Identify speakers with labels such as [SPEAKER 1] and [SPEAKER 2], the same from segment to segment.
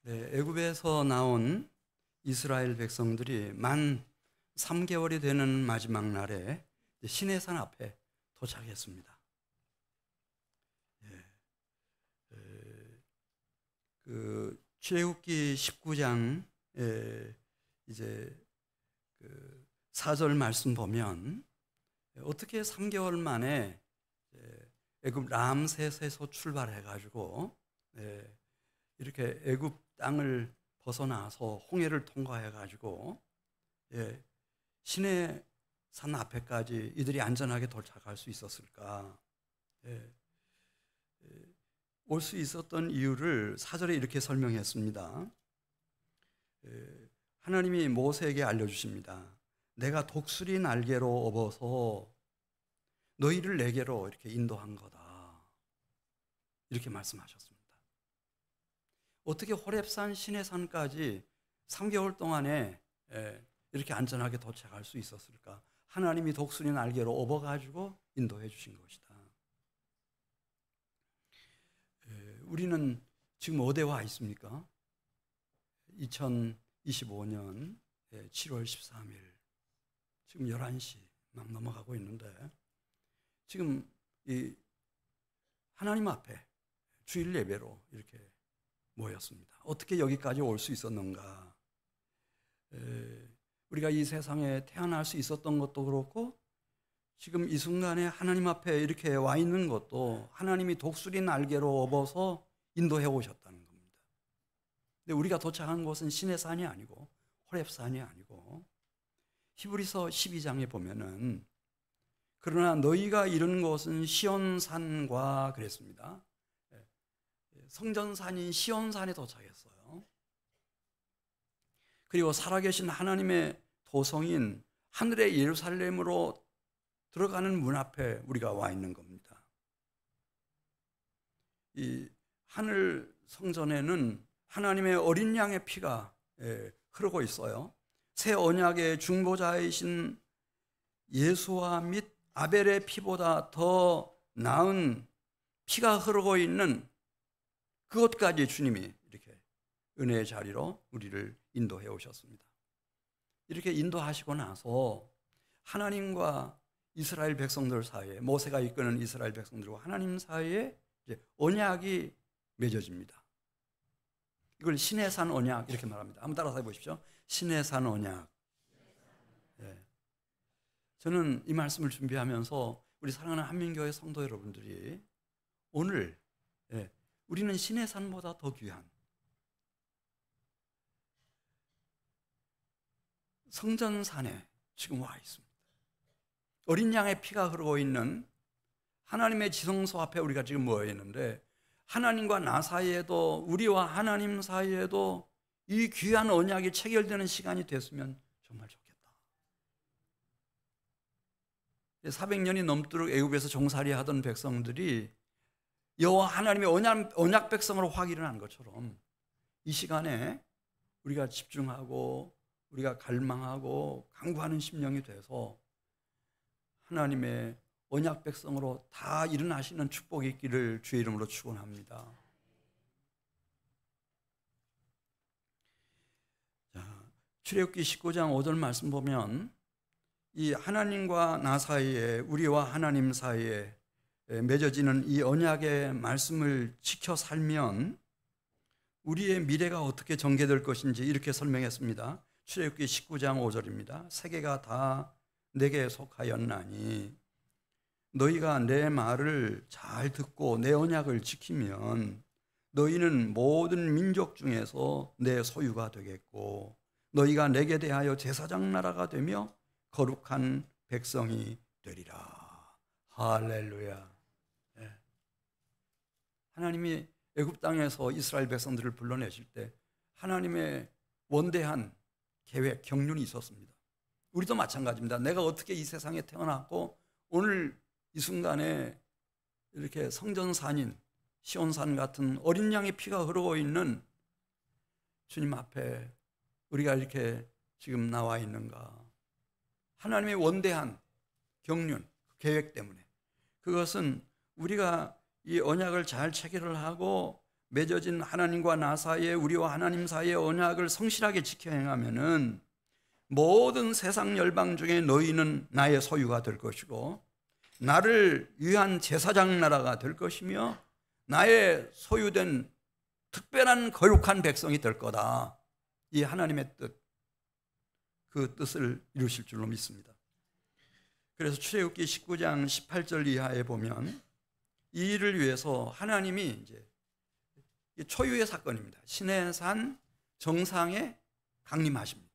[SPEAKER 1] 네, 애굽에서 나온 이스라엘 백성들이 만 3개월이 되는 마지막 날에 시내산 앞에 도착했습니다. 출애굽기 19장에 이제 그 4절 말씀 보면 어떻게 3개월 만에 애굽 람셋에서 출발해 가지고 이렇게 애굽 땅을 벗어나서 홍해를 통과해 가지고 시내 산 앞에까지 이들이 안전하게 도착할 수 있었을까? 올 수 있었던 이유를 4절에 이렇게 설명했습니다. 하나님이 모세에게 알려주십니다. 내가 독수리 날개로 업어서 너희를 내게로 이렇게 인도한 거다. 이렇게 말씀하셨습니다. 어떻게 호렙산 시내산까지 3개월 동안에 이렇게 안전하게 도착할 수 있었을까? 하나님이 독수리 날개로 업어가지고 인도해 주신 것이다. 우리는 지금 어디에 와 있습니까? 2025년 7월 13일 지금 11시 막 넘어가고 있는데 지금 이 하나님 앞에 주일 예배로 이렇게 모였습니다. 어떻게 여기까지 올 수 있었는가? 우리가 이 세상에 태어날 수 있었던 것도 그렇고 지금 이 순간에 하나님 앞에 이렇게 와 있는 것도 하나님이 독수리 날개로 업어서 인도해 오셨다는 겁니다. 근데 우리가 도착한 곳은 시내산이 아니고 호렙산이 아니고 히브리서 12장에 보면은 그러나 너희가 이른 곳은 시온산과 그랬습니다. 성전산인 시온산에 도착했어요. 그리고 살아계신 하나님의 도성인 하늘의 예루살렘으로 들어가는 문 앞에 우리가 와 있는 겁니다. 이 하늘 성전에는 하나님의 어린 양의 피가 흐르고 있어요. 새 언약의 중보자이신 예수와 및 아벨의 피보다 더 나은 피가 흐르고 있는 그것까지 주님이 이렇게 은혜의 자리로 우리를 인도해 오셨습니다. 이렇게 인도하시고 나서 하나님과 이스라엘 백성들 사이에 모세가 이끄는 이스라엘 백성들과 하나님 사이에 이제 언약이 맺어집니다. 이걸 시내산 언약 이렇게 말합니다. 한번 따라서 해보십시오. 시내산 언약. 저는 이 말씀을 준비하면서 우리 사랑하는 한민교회 성도 여러분들이 오늘 우리는 시내산보다 더 귀한 성전산에 지금 와 있습니다. 어린 양의 피가 흐르고 있는 하나님의 지성소 앞에 우리가 지금 모여 있는데 하나님과 나 사이에도 우리와 하나님 사이에도 이 귀한 언약이 체결되는 시간이 됐으면 정말 좋겠다. 400년이 넘도록 애굽에서 종살이 하던 백성들이 여호와 하나님의 언약 백성으로 확인을 한 것처럼 이 시간에 우리가 집중하고 우리가 갈망하고 간구하는 심령이 돼서 하나님의 언약 백성으로 다 일어나시는 축복이 있기를 주의 이름으로 축원합니다. 출애굽기 19장 5절 말씀 보면 이 하나님과 나 사이에 우리와 하나님 사이에 맺어지는 이 언약의 말씀을 지켜 살면 우리의 미래가 어떻게 전개될 것인지 이렇게 설명했습니다. 출애굽기 19장 5절입니다. 세계가 다 내게 속하였나니 너희가 내 말을 잘 듣고 내 언약을 지키면 너희는 모든 민족 중에서 내 소유가 되겠고 너희가 내게 대하여 제사장 나라가 되며 거룩한 백성이 되리라. 할렐루야. 하나님이 애굽 땅에서 이스라엘 백성들을 불러내실 때 하나님의 원대한 계획, 경륜이 있었습니다. 우리도 마찬가지입니다. 내가 어떻게 이 세상에 태어났고 오늘 이 순간에 이렇게 성전산인 시온산 같은 어린 양의 피가 흐르고 있는 주님 앞에 우리가 이렇게 지금 나와 있는가? 하나님의 원대한 경륜, 계획 때문에 그것은 우리가 이 언약을 잘 체결을 하고 맺어진 하나님과 나 사이에, 우리와 하나님 사이의 언약을 성실하게 지켜 행하면은 모든 세상 열방 중에 너희는 나의 소유가 될 것이고 나를 위한 제사장 나라가 될 것이며 나의 소유된 특별한 거룩한 백성이 될 거다. 이 하나님의 뜻, 그 뜻을 이루실 줄로 믿습니다. 그래서 출애굽기 19장 18절 이하에 보면 이 일을 위해서 하나님이 이제 초유의 사건입니다. 시내산 정상에 강림하십니다.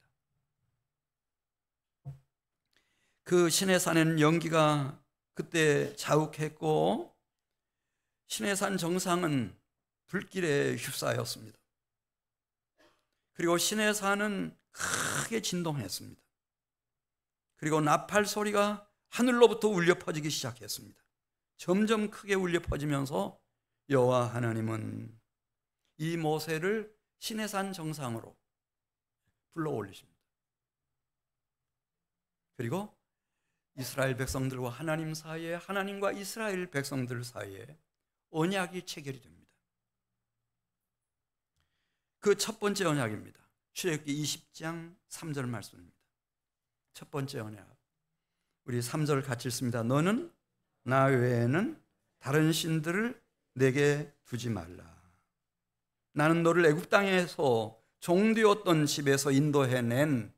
[SPEAKER 1] 그 시내산에는 연기가 그때 자욱했고 시내산 정상은 불길에 휩싸였습니다. 그리고 시내산은 크게 진동했습니다. 그리고 나팔 소리가 하늘로부터 울려 퍼지기 시작했습니다. 점점 크게 울려 퍼지면서 여호와 하나님은 이 모세를 시내산 정상으로 불러 올리십니다. 그리고 이스라엘 백성들과 하나님 사이에, 하나님과 이스라엘 백성들 사이에 언약이 체결이 됩니다. 그 첫 번째 언약입니다. 출애굽기 20장 3절 말씀입니다. 첫 번째 언약, 우리 3절 같이 읽습니다. 너는 나 외에는 다른 신들을 내게 두지 말라. 나는 너를 애굽 땅에서 종되었던 집에서 인도해낸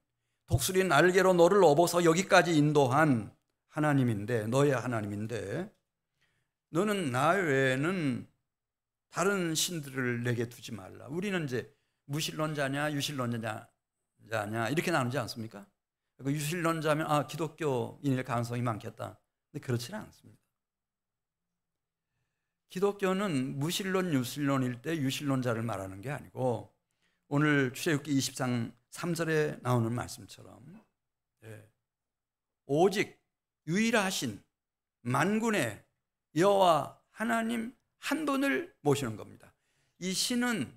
[SPEAKER 1] 독수리 날개로 너를 업어서 여기까지 인도한 하나님인데, 너의 하나님인데, 너는 나 외에는 다른 신들을 내게 두지 말라. 우리는 이제 무신론자냐 유신론자냐 이렇게 나누지 않습니까? 유신론자면 기독교인일 가능성이 많겠다. 근데 그렇지는 않습니다. 기독교는 무신론 유신론일 때 유신론자를 말하는 게 아니고, 오늘 출애굽기 20장 3절에 나오는 말씀처럼 오직 유일하신 만군의 여호와 하나님 한 분을 모시는 겁니다. 이 신은,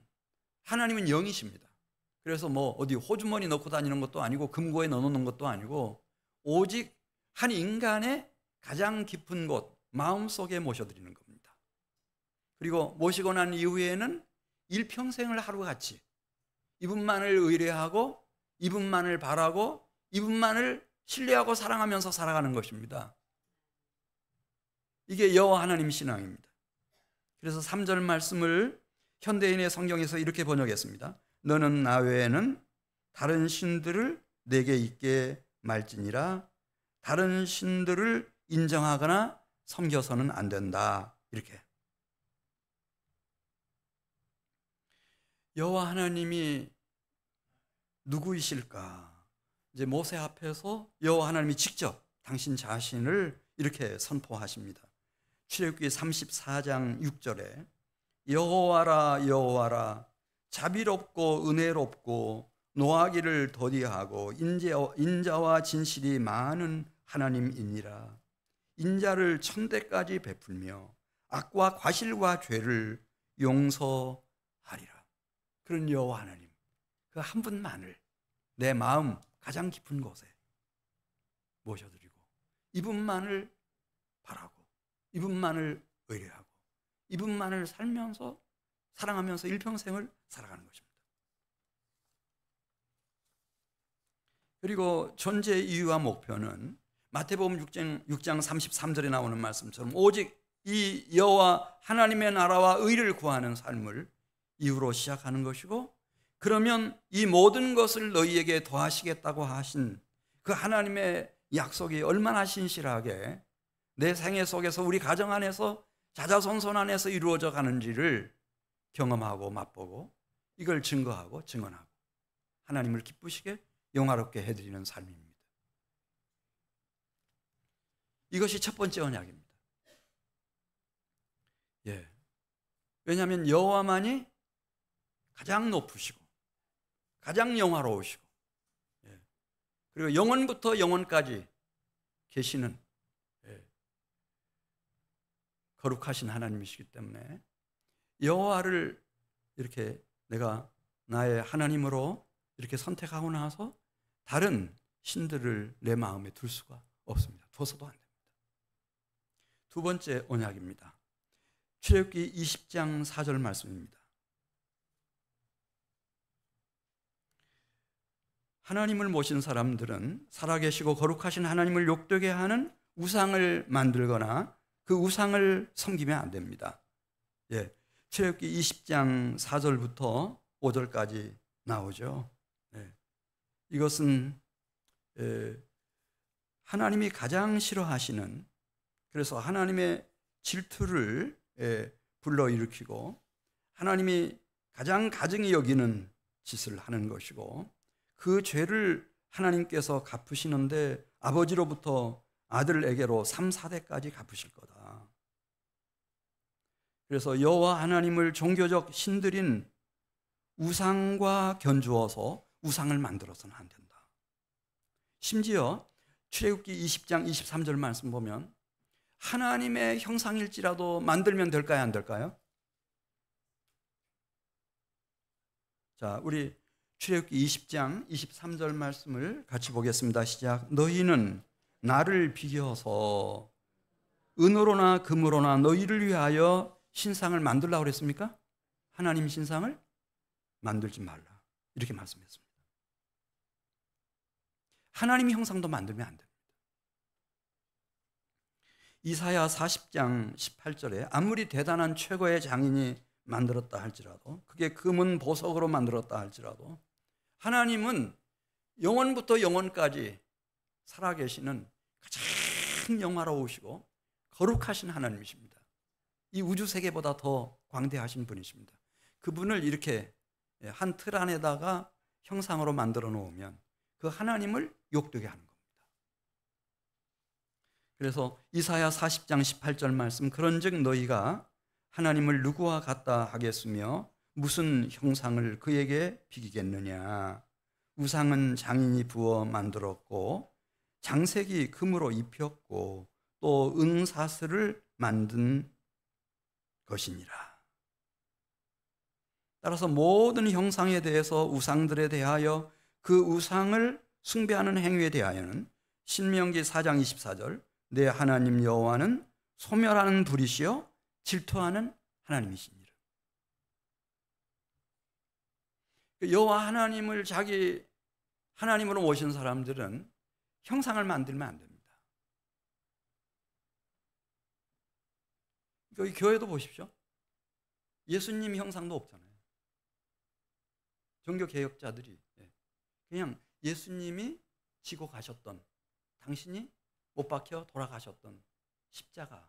[SPEAKER 1] 하나님은 영이십니다. 그래서 뭐 어디 호주머니 넣고 다니는 것도 아니고 금고에 넣어놓는 것도 아니고 오직 한 인간의 가장 깊은 곳, 마음속에 모셔드리는 겁니다. 그리고 모시고 난 이후에는 일평생을 하루같이 이분만을 의뢰하고 이분만을 바라고 이분만을 신뢰하고 사랑하면서 살아가는 것입니다. 이게 여호와 하나님 신앙입니다. 그래서 3절 말씀을 현대인의 성경에서 이렇게 번역했습니다. 너는 나 외에는 다른 신들을 내게 있게 말지니라. 다른 신들을 인정하거나 섬겨서는 안 된다. 이렇게. 여호와 하나님이 누구이실까? 이제 모세 앞에서 여호와 하나님이 직접 당신 자신을 이렇게 선포하십니다. 출애굽기 34장 6절에 여호와라 여호와라 자비롭고 은혜롭고 노하기를 더디하고 인자와 진실이 많은 하나님이니라. 인자를 천대까지 베풀며 악과 과실과 죄를 용서하리라. 그런 여호와 하나님, 그 한 분만을 내 마음 가장 깊은 곳에 모셔드리고 이분만을 바라고 이분만을 의뢰하고 이분만을 살면서 사랑하면서 일평생을 살아가는 것입니다. 그리고 존재의 이유와 목표는 마태복음 6장 33절에 나오는 말씀처럼 오직 이 여호와 하나님의 나라와 의를 구하는 삶을 이유로 시작하는 것이고, 그러면 이 모든 것을 너희에게 더하시겠다고 하신 그 하나님의 약속이 얼마나 신실하게 내 생애 속에서 우리 가정 안에서 자자손손 안에서 이루어져 가는지를 경험하고 맛보고 이걸 증거하고 증언하고 하나님을 기쁘시게 영화롭게 해드리는 삶입니다. 이것이 첫 번째 언약입니다. 왜냐하면 여호와만이 가장 높으시고 가장 영화로우시고 그리고 영원부터 영원까지 계시는 거룩하신 하나님이시기 때문에 여호와를 이렇게 내가 나의 하나님으로 이렇게 선택하고 나서 다른 신들을 내 마음에 둘 수가 없습니다. 둬서도 안 됩니다. 두 번째 언약입니다. 출애굽기 20장 4절 말씀입니다. 하나님을 모신 사람들은 살아계시고 거룩하신 하나님을 욕되게 하는 우상을 만들거나 그 우상을 섬기면 안 됩니다. 예, 출애굽기 20장 4절부터 5절까지 나오죠. 예, 이것은 하나님이 가장 싫어하시는, 그래서 하나님의 질투를 불러일으키고 하나님이 가장 가증히 여기는 짓을 하는 것이고, 그 죄를 하나님께서 갚으시는데 아버지로부터 아들에게로 3, 4대까지 갚으실 거다. 그래서 여호와 하나님을 종교적 신들인 우상과 견주어서 우상을 만들어서는 안 된다. 심지어 출애굽기 20장 23절 말씀 보면 하나님의 형상일지라도 만들면 될까요, 안 될까요? 자, 우리 출애굽기 20장 23절 말씀을 같이 보겠습니다. 시작. 너희는 나를 비교해서 은으로나 금으로나 너희를 위하여 신상을 만들라고 그랬습니까? 하나님 신상을 만들지 말라, 이렇게 말씀했습니다. 하나님 형상도 만들면 안 됩니다. 이사야 40장 18절에 아무리 대단한 최고의 장인이 만들었다 할지라도, 그게 금은 보석으로 만들었다 할지라도, 하나님은 영원부터 영원까지 살아계시는 가장 영화로우시고 거룩하신 하나님이십니다. 이 우주 세계보다 더 광대하신 분이십니다. 그분을 이렇게 한 틀 안에다가 형상으로 만들어 놓으면 그 하나님을 욕되게 하는 겁니다. 그래서 이사야 40장 18절 말씀, 그런즉 너희가 하나님을 누구와 같다 하겠으며 무슨 형상을 그에게 비기겠느냐. 우상은 장인이 부어 만들었고 장색이 금으로 입혔고 또 은사슬을 만든 것이니라. 따라서 모든 형상에 대해서, 우상들에 대하여, 그 우상을 숭배하는 행위에 대하여는 신명기 4장 24절 내 하나님 여호와는 소멸하는 불이시요 질투하는 하나님이시니라. 여호와 하나님을 자기 하나님으로 모신 사람들은 형상을 만들면 안 됩니다. 여기 교회도 보십시오. 예수님 형상도 없잖아요. 종교개혁자들이 그냥 예수님이 지고 가셨던, 당신이 못 박혀 돌아가셨던 십자가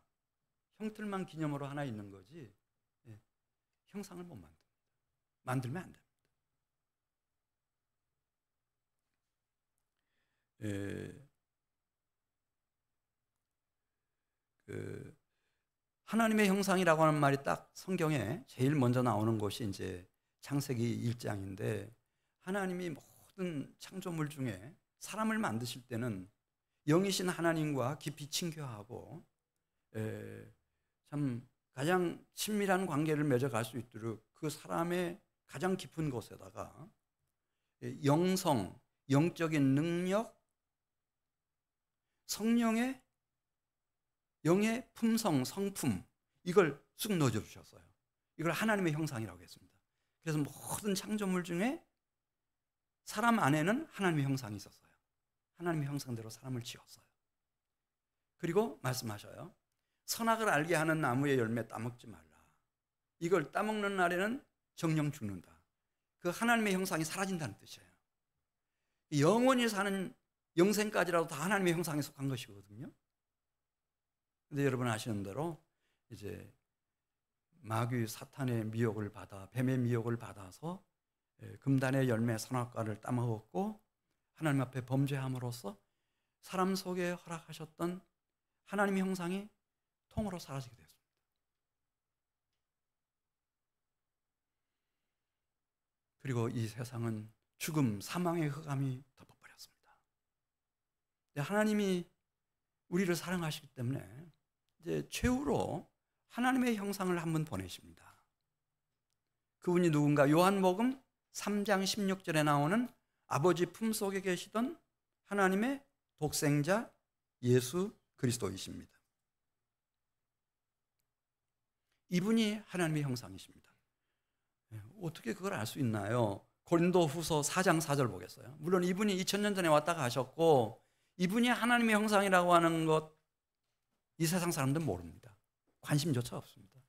[SPEAKER 1] 형틀만 기념으로 하나 있는 거지, 형상을 못 만듭니다. 만들면 안 됩니다. 하나님의 형상이라고 하는 말이 딱 성경에 제일 먼저 나오는 것이 이제 창세기 1장인데, 하나님이 모든 창조물 중에 사람을 만드실 때는 영이신 하나님과 깊이 친교하고 참 가장 친밀한 관계를 맺어갈 수 있도록 그 사람의 가장 깊은 곳에다가 영성, 영적인 능력, 성령의 영의 품성, 성품, 이걸 쑥 넣어줘 주셨어요. 이걸 하나님의 형상이라고 했습니다. 그래서 모든 창조물 중에 사람 안에는 하나님의 형상이 있었어요. 하나님의 형상대로 사람을 지었어요. 그리고 말씀하셔요. 선악을 알게 하는 나무의 열매 따먹지 말라. 이걸 따먹는 날에는 정령 죽는다. 그 하나님의 형상이 사라진다는 뜻이에요. 영원히 사는 영생까지라도 다 하나님의 형상에 속한 것이거든요. 근데 여러분 아시는 대로 이제 마귀 사탄의 미혹을 받아, 뱀의 미혹을 받아서 금단의 열매 선악과를 따먹었고 하나님 앞에 범죄함으로써 사람 속에 허락하셨던 하나님의 형상이 통으로 사라지게 되었습니다. 그리고 이 세상은 죽음, 사망의 흑암이 덮어버렸습니다. 하나님이 우리를 사랑하시기 때문에 이제 최후로 하나님의 형상을 한 분 보내십니다. 그분이 누군가? 요한복음 3장 16절에 나오는 아버지 품속에 계시던 하나님의 독생자 예수 그리스도이십니다. 이분이 하나님의 형상이십니다. 어떻게 그걸 알 수 있나요? 고린도후서 4장 4절 보겠어요. 물론 이분이 2000년 전에 왔다 가셨고 이분이 하나님의 형상이라고 하는 것 이 세상 사람들은 모릅니다. 관심조차 없습니다.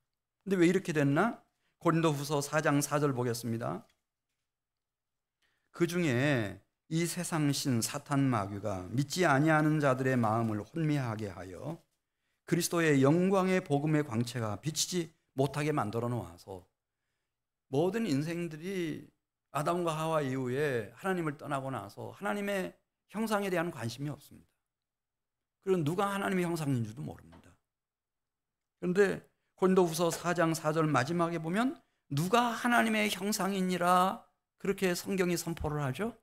[SPEAKER 1] 근데 왜 이렇게 됐나? 고린도후서 4장 4절 보겠습니다. 그 중에 이 세상 신 사탄 마귀가 믿지 아니하는 자들의 마음을 혼미하게 하여 그리스도의 영광의 복음의 광채가 비치지 못하게 만들어 놓아서 모든 인생들이 아담과 하와 이후에 하나님을 떠나고 나서 하나님의 형상에 대한 관심이 없습니다. 그리고 누가 하나님의 형상인 줄도 모릅니다. 그런데 고린도후서 4장 4절 마지막에 보면 누가 하나님의 형상이니라 그렇게 성경이 선포를 하죠.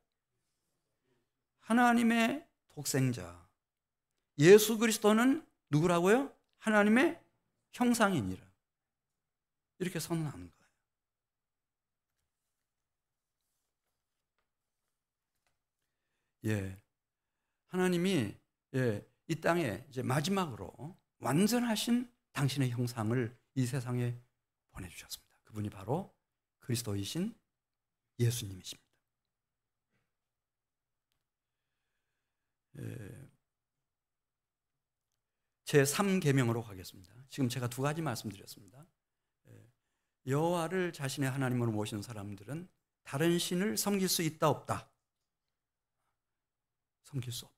[SPEAKER 1] 하나님의 독생자 예수 그리스도는 누구라고요? 하나님의 형상이니라 이렇게 선언하는 거예요. 하나님이 이 땅에 이제 마지막으로 완전하신 당신의 형상을 이 세상에 보내주셨습니다. 그분이 바로 그리스도이신 예수님이십니다. 제 3계명으로 가겠습니다. 지금 제가 두 가지 말씀드렸습니다. 여호와를 자신의 하나님으로 모신 사람들은 다른 신을 섬길 수 있다 없다? 섬길 수 없다.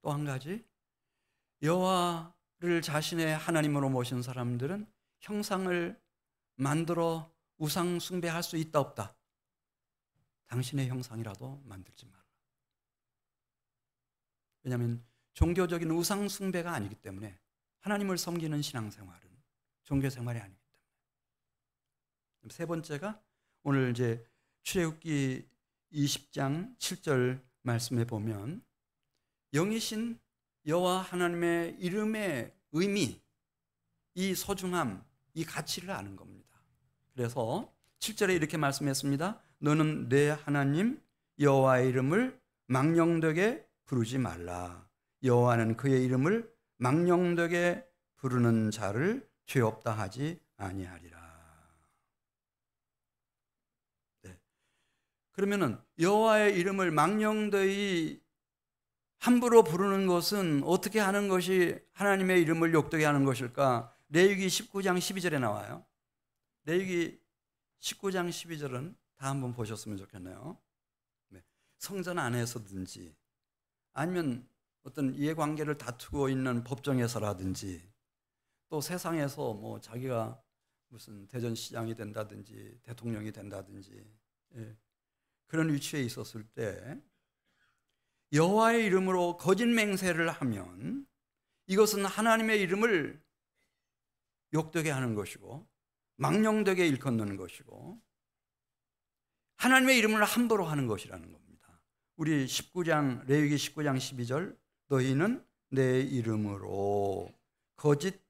[SPEAKER 1] 또 한 가지, 여호와를 자신의 하나님으로 모신 사람들은 형상을 만들어 우상 숭배할 수 있다 없다? 당신의 형상이라도 만들지 마라. 왜냐하면 종교적인 우상 숭배가 아니기 때문에 하나님을 섬기는 신앙생활은 종교생활이 아니기 때문에. 세 번째가 오늘 이제 출애굽기 20장 7절 말씀에 보면 영이신 여호와 하나님의 이름의 의미, 이 소중함, 이 가치를 아는 겁니다. 그래서 7절에 이렇게 말씀했습니다. 너는 내 하나님 여호와의 이름을 망령되게 부르지 말라. 여호와는 그의 이름을 망령되게 부르는 자를 죄 없다 하지 아니하리라. 그러면은 여호와의 이름을 망령되이 함부로 부르는 것은 어떻게 하는 것이 하나님의 이름을 욕되게 하는 것일까? 레위기 19장 12절에 나와요. 레위기 19장 12절은 다 한번 보셨으면 좋겠네요. 성전 안에서든지 아니면 어떤 이해관계를 다투고 있는 법정에서라든지 또 세상에서 뭐 자기가 무슨 대전시장이 된다든지 대통령이 된다든지 그런 위치에 있었을 때 여호와의 이름으로 거짓 맹세를 하면 이것은 하나님의 이름을 욕되게 하는 것이고 망령되게 일컫는 것이고 하나님의 이름을 함부로 하는 것이라는 겁니다. 우리 19장 레위기 19장 12절 너희는 내 이름으로 거짓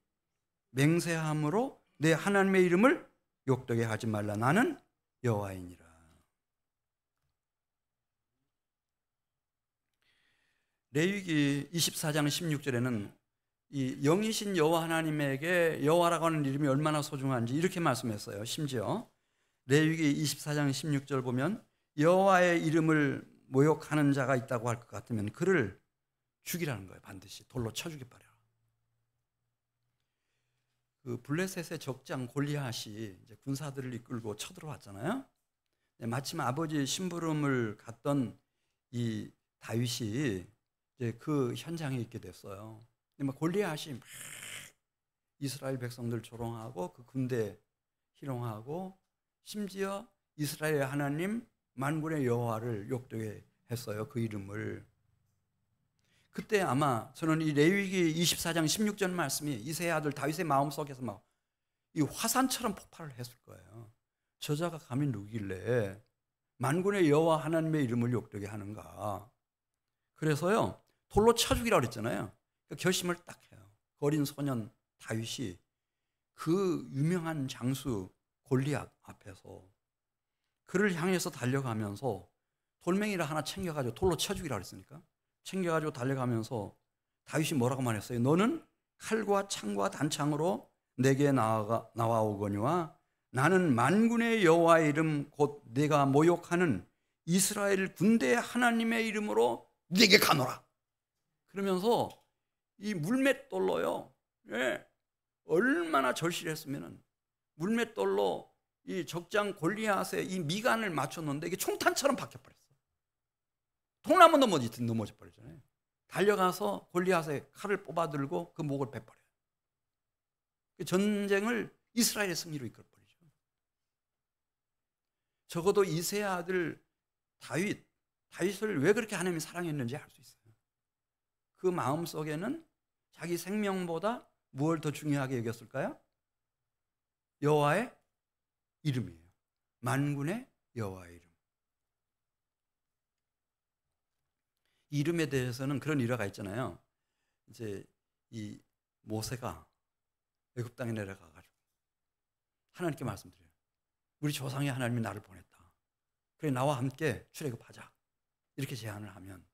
[SPEAKER 1] 맹세함으로 내 하나님의 이름을 욕되게 하지 말라. 나는 여호와이니라. 레위기 24장 16절에는 이 영이신 여호와 하나님에게 여호와라고 하는 이름이 얼마나 소중한지 이렇게 말씀했어요. 심지어 레위기 24장 16절 보면 여호와의 이름을 모욕하는 자가 있다고 할 것 같으면 그를 죽이라는 거예요. 반드시 돌로 쳐 죽이 바려라. 그 블레셋의 적장 골리앗이 이제 군사들을 이끌고 쳐들어왔잖아요. 마침 아버지 심부름을 갔던 이 다윗이 이제 그 현장에 있게 됐어요. 골리앗이 막 이스라엘 백성들 조롱하고 그 군대 희롱하고 심지어 이스라엘의 하나님 만군의 여호와를 욕되게 했어요. 그 이름을. 그때 아마 저는 이 레위기 24장 16절 말씀이 이새의 아들 다윗의 마음속에서 막 이 화산처럼 폭발을 했을 거예요. 저자가 감히 누구길래 만군의 여호와 하나님의 이름을 욕되게 하는가. 그래서요 돌로 쳐 죽이라고 그랬잖아요. 결심을 딱 해요. 어린 소년 다윗이 그 유명한 장수 골리앗 앞에서 그를 향해서 달려가면서 돌멩이를 하나 챙겨가지고 돌로 쳐 죽이라고 그랬으니까 챙겨가지고 달려가면서 다윗이 뭐라고 말했어요? 너는 칼과 창과 단창으로 내게 나와오거니와 나는 만군의 여호와의 이름 곧 내가 모욕하는 이스라엘 군대 하나님의 이름으로 네게 가노라. 그러면서 이 물맷돌로요, 예, 얼마나 절실했으면은 물맷돌로 이 적장 골리앗의 이 미간을 맞췄는데 이게 총탄처럼 박혀버렸어. 통나무 넘어져 버리잖아요. 달려가서 골리앗의 칼을 뽑아들고 그 목을 베버려요. 전쟁을 이스라엘의 승리로 이끌어버리죠. 적어도 이새의 아들 다윗을 왜 그렇게 하나님이 사랑했는지 알 수 있어요. 그 마음속에는 자기 생명보다 무엇을 더 중요하게 여겼을까요? 여호와의 이름이에요. 만군의 여호와의 이름. 이름에 대해서는 그런 일화가 있잖아요. 이제 이 모세가 애굽 땅에 내려가 가지고 하나님께 말씀드려요. 우리 조상의 하나님이 나를 보냈다. 그래 나와 함께 출애굽하자. 이렇게 제안을 하면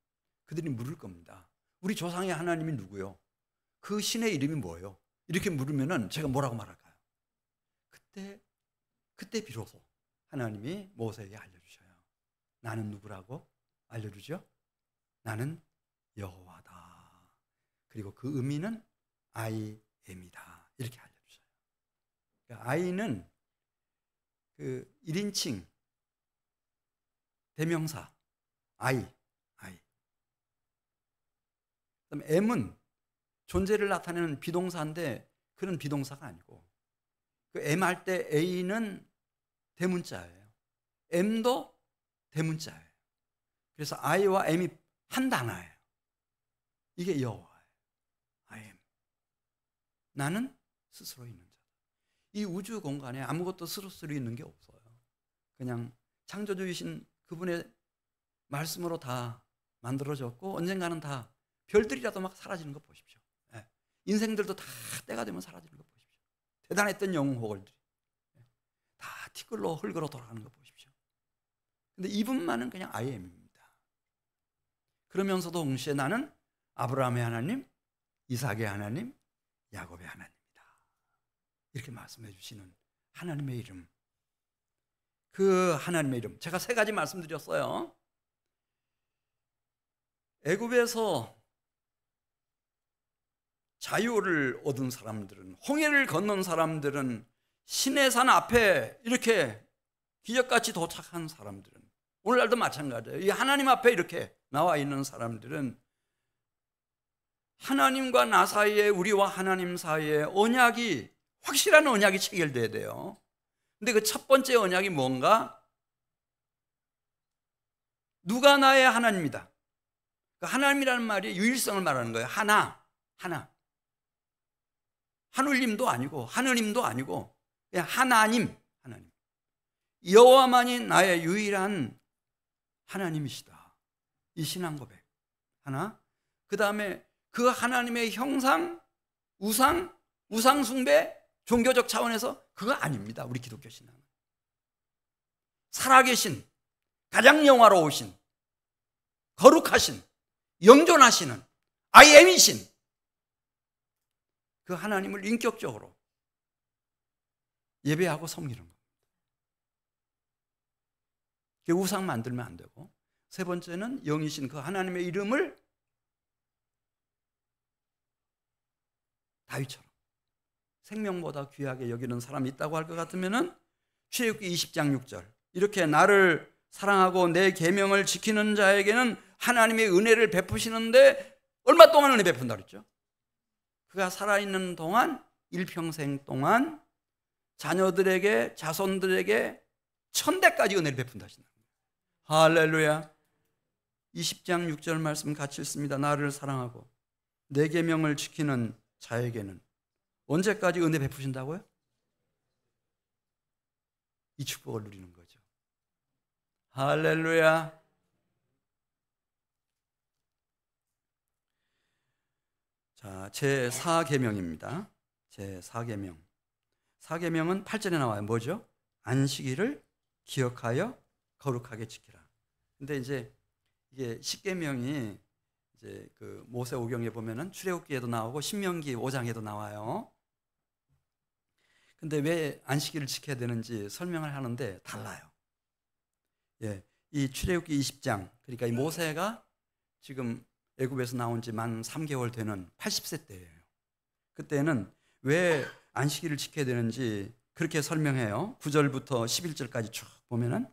[SPEAKER 1] 그들이 물을 겁니다. 우리 조상의 하나님이 누구요? 그 신의 이름이 뭐예요? 이렇게 물으면은 제가 뭐라고 말할까요? 그때 비로소 하나님이 모세에게 알려주셔요. 나는 누구라고 알려주죠? 나는 여호와다. 그리고 그 의미는 I am이다. 이렇게 알려주셔요. 그러니까 I는 그 1인칭 대명사 I. 그다음에 M은 존재를 나타내는 비동사인데 그런 비동사가 아니고 그 M 할 때 A는 대문자예요. M도 대문자예요. 그래서 I와 M이 한 단어예요. 이게 여호와예요. I am. 나는 스스로 있는 자다. 이 우주 공간에 아무것도 스스로 있는 게 없어요. 그냥 창조주이신 그분의 말씀으로 다 만들어졌고 언젠가는 다 별들이라도 막 사라지는 거 보십시오. 예. 인생들도 다 때가 되면 사라지는 거 보십시오. 대단했던 영웅호걸들이 다 티끌로 흙으로 돌아가는 거 보십시오. 근데 이분만은 그냥 I am입니다. 그러면서도 동시에 나는 아브라함의 하나님, 이삭의 하나님, 야곱의 하나님이다. 이렇게 말씀해 주시는 하나님의 이름. 그 하나님의 이름 제가 3가지 말씀드렸어요. 애굽에서 자유를 얻은 사람들은, 홍해를 건넌 사람들은, 시내산 앞에 이렇게 기적같이 도착한 사람들은, 오늘날도 마찬가지예요. 이 하나님 앞에 이렇게 나와 있는 사람들은 하나님과 나 사이에, 우리와 하나님 사이에 언약이, 확실한 언약이 체결돼야 돼요. 근데 그 첫 번째 언약이 뭔가? 누가 나의 하나님이다. 하나님이라는 말이 유일성을 말하는 거예요. 하나. 하늘님도 아니고 하느님도 아니고 그냥 하나님. 여호와만이 나의 유일한 하나님이시다. 이 신앙 고백 하나. 그 다음에 그 하나님의 형상, 우상 숭배, 종교적 차원에서 그거 아닙니다. 우리 기독교 신앙은 살아계신, 가장 영화로우신, 거룩하신, 영존하시는 I am이신 그 하나님을 인격적으로 예배하고 섬기는 겁니다. 우상 만들면 안 되고, 3번째는 영이신 그 하나님의 이름을 다윗처럼 생명보다 귀하게 여기는 사람이 있다고 할 것 같으면은 출애굽기 20장 6절 이렇게 나를 사랑하고 내 계명을 지키는 자에게는 하나님의 은혜를 베푸시는데 얼마 동안 은혜 베푼다 그랬죠? 그가 살아있는 동안, 일평생 동안 자녀들에게, 자손들에게 1000대까지 은혜를 베푼다 하신다. 할렐루야. 20장 6절 말씀 같이 읽습니다. 나를 사랑하고 내 계명을 지키는 자에게는 언제까지 은혜 베푸신다고요? 이 축복을 누리는 거죠. 할렐루야. 자, 제4계명입니다. 제4계명. 4계명은 8절에 나와요. 뭐죠? 안식일을 기억하여 거룩하게 지키라. 근데 이제 이게 10계명이 이제 그 모세오경에 보면은 출애굽기에도 나오고 신명기 5장에도 나와요. 근데 왜 안식일을 지켜야 되는지 설명을 하는데 달라요. 예, 이 출애굽기 20장, 그러니까 이 모세가 지금 애굽에서 나온 지 만 3개월 되는 80세 때예요. 그때는 왜 안식일을 지켜야 되는지 그렇게 설명해요. 9절부터 11절까지 쭉 보면은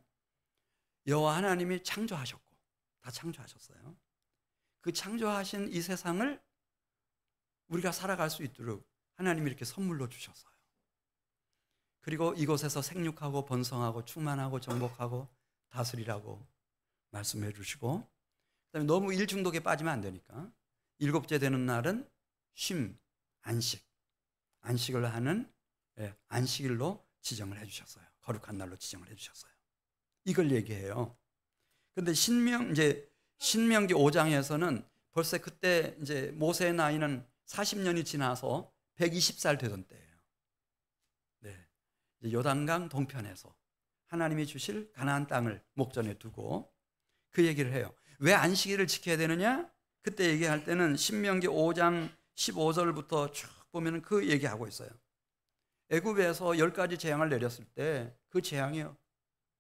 [SPEAKER 1] 여호와 하나님이 창조하셨고, 다 창조하셨어요. 그 창조하신 이 세상을 우리가 살아갈 수 있도록 하나님이 이렇게 선물로 주셨어요. 그리고 이곳에서 생육하고 번성하고 충만하고 정복하고 다스리라고 말씀해 주시고, 그다음에 너무 일 중독에 빠지면 안 되니까 일곱째 되는 날은 쉼, 안식을 하는 안식일로 지정을 해 주셨어요. 거룩한 날로 지정을 해 주셨어요. 이걸 얘기해요. 근데 신명기 5장에서는 벌써 그때 이제 모세의 나이는 40년이 지나서 120살 되던 때예요. 네. 요단강 동편에서 하나님이 주실 가나안 땅을 목전에 두고 그 얘기를 해요. 왜 안식일을 지켜야 되느냐? 그때 얘기할 때는 신명기 5장 15절부터 쭉 보면 그 얘기하고 있어요. 애굽에서 10가지 재앙을 내렸을 때 그 재앙이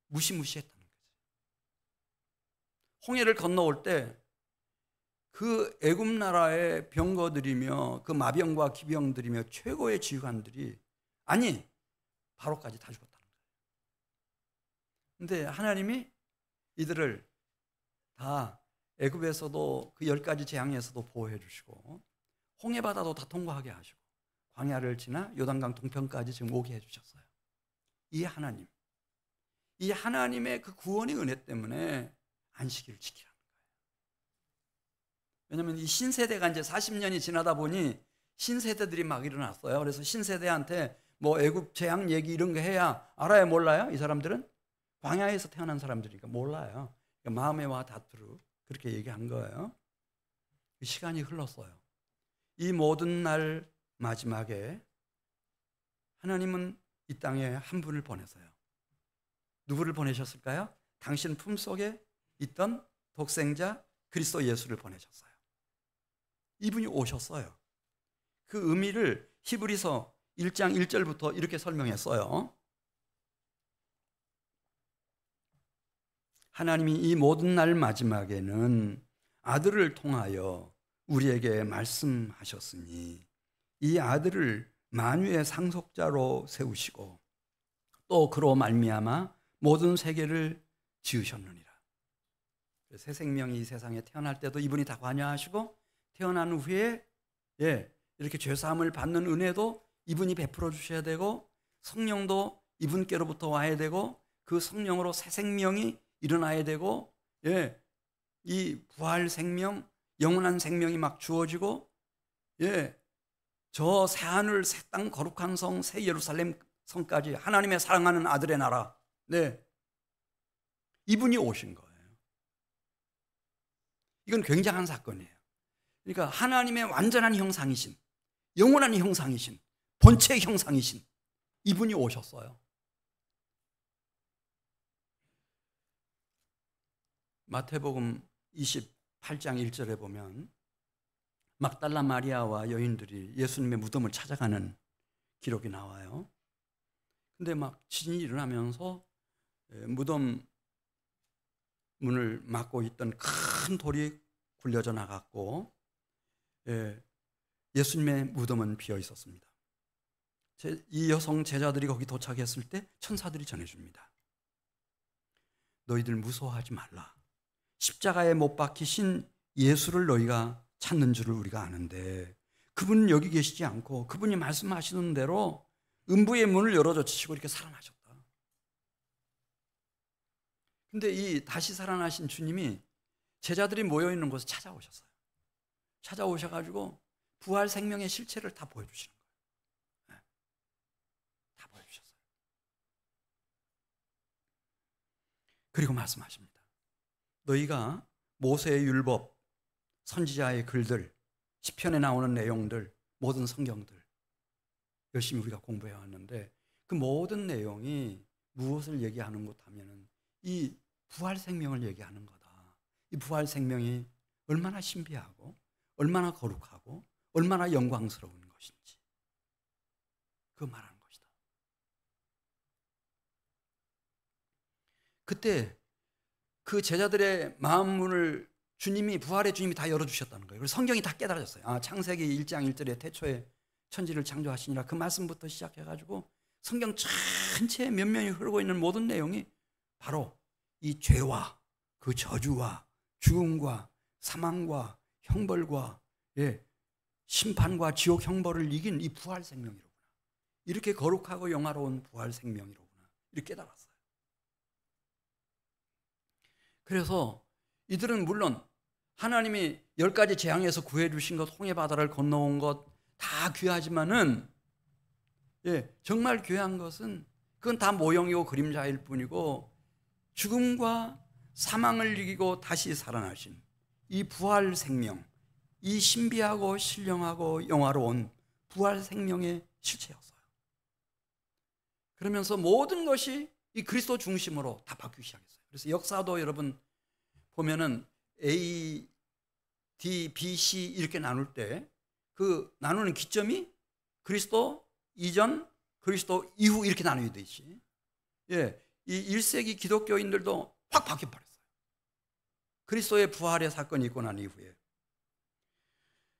[SPEAKER 1] 무시무시했다는 거죠. 홍해를 건너올 때 그 애굽 나라의 병거들이며 그 마병과 기병들이며 최고의 지휘관들이 바로까지 다 죽었다는 거예요. 근데 하나님이 이들을 다 애굽에서도 그 10가지 재앙에서도 보호해 주시고 홍해 바다도 다 통과하게 하시고 광야를 지나 요단강 동편까지 지금 오게 해 주셨어요. 이 하나님의 그 구원의 은혜 때문에 안식일을 지키라는 거예요. 왜냐하면 이 신세대가 이제 40년이 지나다 보니 신세대들이 막 일어났어요. 그래서 신세대한테 뭐 애굽 재앙 얘기 이런 거 해야 알아요, 몰라요? 이 사람들은 광야에서 태어난 사람들이니까 몰라요. 그러니까 마음에와 다투르 그렇게 얘기한 거예요. 시간이 흘렀어요. 이 모든 날 마지막에 하나님은 이 땅에 한 분을 보내세요. 누구를 보내셨을까요? 당신 품속에 있던 독생자 그리스도 예수를 보내셨어요. 이분이 오셨어요. 그 의미를 히브리서 1장 1절부터 이렇게 설명했어요. 하나님이 이 모든 날 마지막에는 아들을 통하여 우리에게 말씀하셨으니 이 아들을 만유의 상속자로 세우시고 또 그로 말미암아 모든 세계를 지으셨느니라. 새 생명이 이 세상에 태어날 때도 이분이 다 관여하시고 태어난 후에 이렇게 죄사함을 받는 은혜도 이분이 베풀어 주셔야 되고 성령도 이분께로부터 와야 되고 그 성령으로 새 생명이 일어나야 되고 이 부활 생명, 영원한 생명이 막 주어지고 저 새하늘, 새 땅, 거룩한 성, 새 예루살렘 성까지 하나님의 사랑하는 아들의 나라 이분이 오신 거예요. 이건 굉장한 사건이에요. 그러니까 하나님의 완전한 형상이신, 영원한 형상이신, 본체의 형상이신 이분이 오셨어요. 마태복음 28장 1절에 보면 막달라 마리아와 여인들이 예수님의 무덤을 찾아가는 기록이 나와요. 근데 막 지진이 일어나면서 무덤 문을 막고 있던 큰 돌이 굴려져 나갔고 예수님의 무덤은 비어 있었습니다. 이 여성 제자들이 거기 도착했을 때 천사들이 전해줍니다. 너희들 무서워하지 말라. 십자가에 못 박히신 예수를 너희가 찾는 줄을 우리가 아는데 그분은 여기 계시지 않고 그분이 말씀하시는 대로 음부의 문을 열어젖히시고 이렇게 살아나셨다. 근데 이 다시 살아나신 주님이 제자들이 모여있는 곳에 찾아오셨어요. 찾아오셔가지고 부활 생명의 실체를 다 보여주시는 거예요. 다 보여주셨어요. 그리고 말씀하십니다. 너희가 모세의 율법, 선지자의 글들, 시편에 나오는 내용들, 모든 성경들 열심히 우리가 공부해 왔는데 그 모든 내용이 무엇을 얘기하는 것 하면은 이 부활 생명을 얘기하는 거다. 이 부활 생명이 얼마나 신비하고 얼마나 거룩하고 얼마나 영광스러운 것인지 그 말하는 것이다. 그때 그 제자들의 마음 문을 부활의 주님이 다 열어주셨다는 거예요. 그래서 성경이 다 깨달아졌어요. 창세기 1장 1절에 태초에 천지를 창조하시니라, 그 말씀부터 시작해가지고 성경 전체에 면면이 흐르고 있는 모든 내용이 바로 이 죄와 그 저주와 죽음과 사망과 형벌과 심판과 지옥 형벌을 이긴 이 부활 생명이로구나. 이렇게 거룩하고 영화로운 부활 생명이로구나. 이렇게 깨달았어요. 그래서 이들은 물론 하나님이 10가지 재앙에서 구해주신 것, 홍해 바다를 건너온 것 다 귀하지만은 정말 귀한 것은 그건 다 모형이고 그림자일 뿐이고, 죽음과 사망을 이기고 다시 살아나신 이 부활 생명, 이 신비하고 신령하고 영화로운 부활 생명의 실체였어요. 그러면서 모든 것이 이 그리스도 중심으로 다 바뀌기 시작했어요. 그래서 역사도 여러분 보면은 A, D, B, C 이렇게 나눌 때 그 나누는 기점이 그리스도 이전, 그리스도 이후 이렇게 나누어져 있지. 이 1세기 기독교인들도 확 바뀌어버렸어요. 그리스도의 부활의 사건이 있고 난 이후에.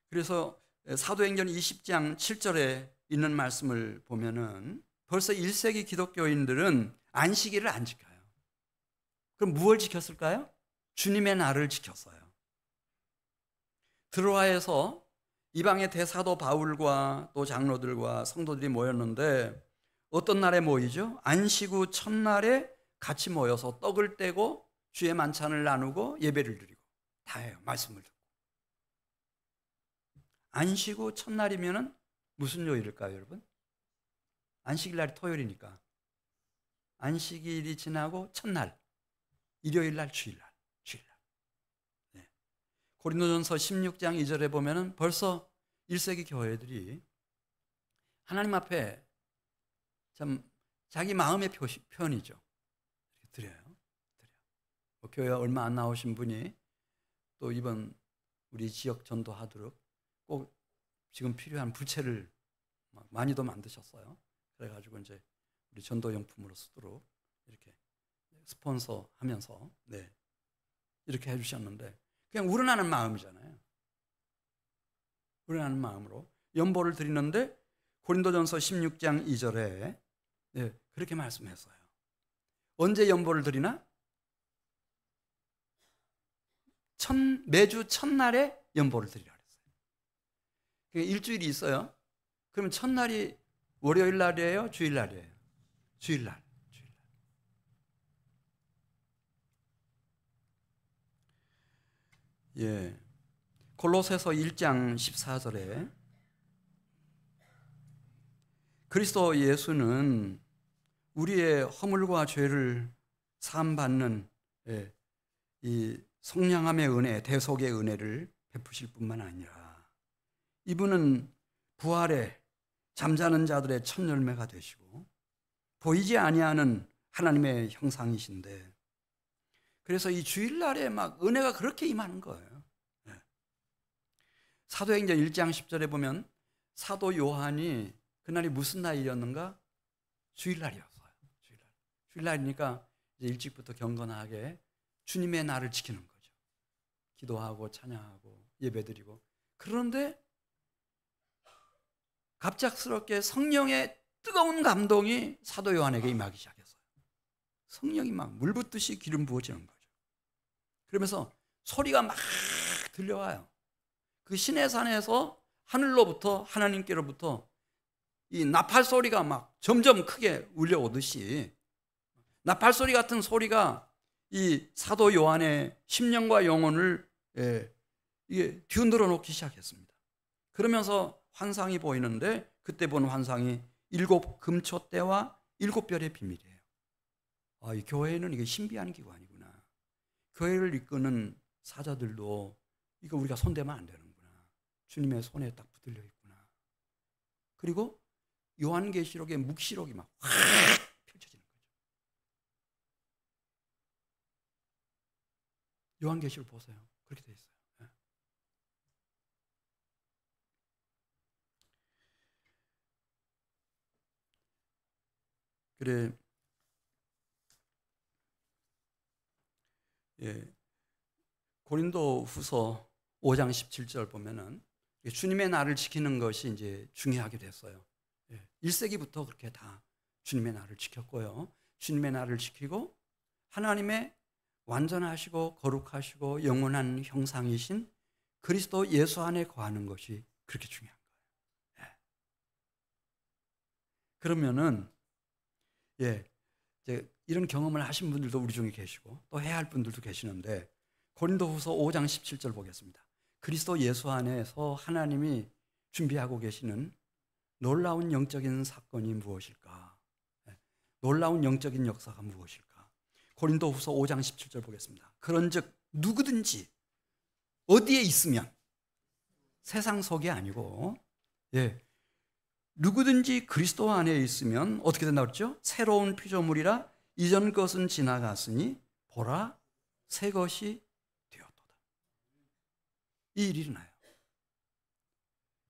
[SPEAKER 1] 그래서 사도행전 20장 7절에 있는 말씀을 보면은 벌써 1세기 기독교인들은 안식일을 안 지켜요. 그럼 무엇을 지켰을까요? 주님의 날을 지켰어요. 드로아에서 이방의 대사도 바울과 또 장로들과 성도들이 모였는데 어떤 날에 모이죠? 안식 후 첫날에 같이 모여서 떡을 떼고 주의 만찬을 나누고 예배를 드리고 다 해요. 말씀을 듣고. 안식 후 첫날이면은 무슨 요일일까요, 여러분? 안식일 날이 토요일이니까 안식일이 지나고 첫날, 일요일 날, 주일 날. 고린도전서 16장 2절에 보면은 벌써 1세기 교회들이 하나님 앞에 참 자기 마음의 표현이죠. 드려요. 교회 얼마 안 나오신 분이 또 이번 우리 지역 전도하도록 꼭 지금 필요한 부채를 많이도 만드셨어요. 그래가지고 이제 우리 전도용품으로 쓰도록 이렇게 스폰서 하면서 이렇게 해주셨는데, 그냥 우러나는 마음이잖아요. 우러나는 마음으로 연보를 드리는데 고린도전서 16장 2절에 그렇게 말씀했어요. 언제 연보를 드리나? 매주 첫날에 연보를 드리라 그랬어요. 그러니까 일주일이 있어요. 그러면 첫날이 월요일 날이에요? 주일 날이에요? 주일 날. 골로새서 1장 14절에 그리스도 예수는 우리의 허물과 죄를 사함받는 이 성량함의 은혜, 대속의 은혜를 베푸실 뿐만 아니라 이분은 부활에 잠자는 자들의 첫 열매가 되시고 보이지 아니하는 하나님의 형상이신데, 그래서 이 주일날에 막 은혜가 그렇게 임하는 거예요. 사도행전 1장 10절에 보면 사도 요한이 그날이 무슨 날이었는가? 주일날이었어요. 주일날이니까 이제 일찍부터 경건하게 주님의 날을 지키는 거죠. 기도하고 찬양하고 예배드리고. 그런데 갑작스럽게 성령의 뜨거운 감동이 사도 요한에게 임하기 시작했어요. 성령이 막 물 붓듯이 기름 부어지는 거죠. 그러면서 소리가 막 들려와요. 그 시내산에서 하늘로부터, 하나님께로부터 이 나팔 소리가 막 점점 크게 울려오듯이 나팔 소리 같은 소리가 이 사도 요한의 심령과 영혼을 이게 뒤흔들어 놓기 시작했습니다. 그러면서 환상이 보이는데 그때 본 환상이 7 금초대와 7별의 비밀이에요. 이 교회는 이게 신비한 기관이구나. 교회를 이끄는 사자들도 이거 우리가 손대면 안 되는구나. 주님의 손에 딱 붙들려 있구나. 그리고 요한계시록의 묵시록이 막 확 펼쳐지는 거죠. 요한계시록 보세요. 그렇게 돼 있어요. 그래, 예, 고린도 후서 5장 17절 보면은 주님의 날을 지키는 것이 이제 중요하게 됐어요. 1세기부터 그렇게 다 주님의 날을 지켰고요. 주님의 날을 지키고 하나님의 완전하시고 거룩하시고 영원한 형상이신 그리스도 예수 안에 거하는 것이 그렇게 중요한 거예요. 그러면은 이제 이런 경험을 하신 분들도 우리 중에 계시고 또 해야 할 분들도 계시는데 고린도후서 5장 17절 보겠습니다. 그리스도 예수 안에서 하나님이 준비하고 계시는 놀라운 영적인 사건이 무엇일까? 놀라운 영적인 역사가 무엇일까? 고린도후서 5장 17절 보겠습니다. 그런즉 누구든지 어디에 있으면 세상 속이 아니고 누구든지 그리스도 안에 있으면 어떻게 된다고 그랬죠? 새로운 피조물이라 이전 것은 지나갔으니 보라 새 것이 되었도다. 이 일이 일어나요.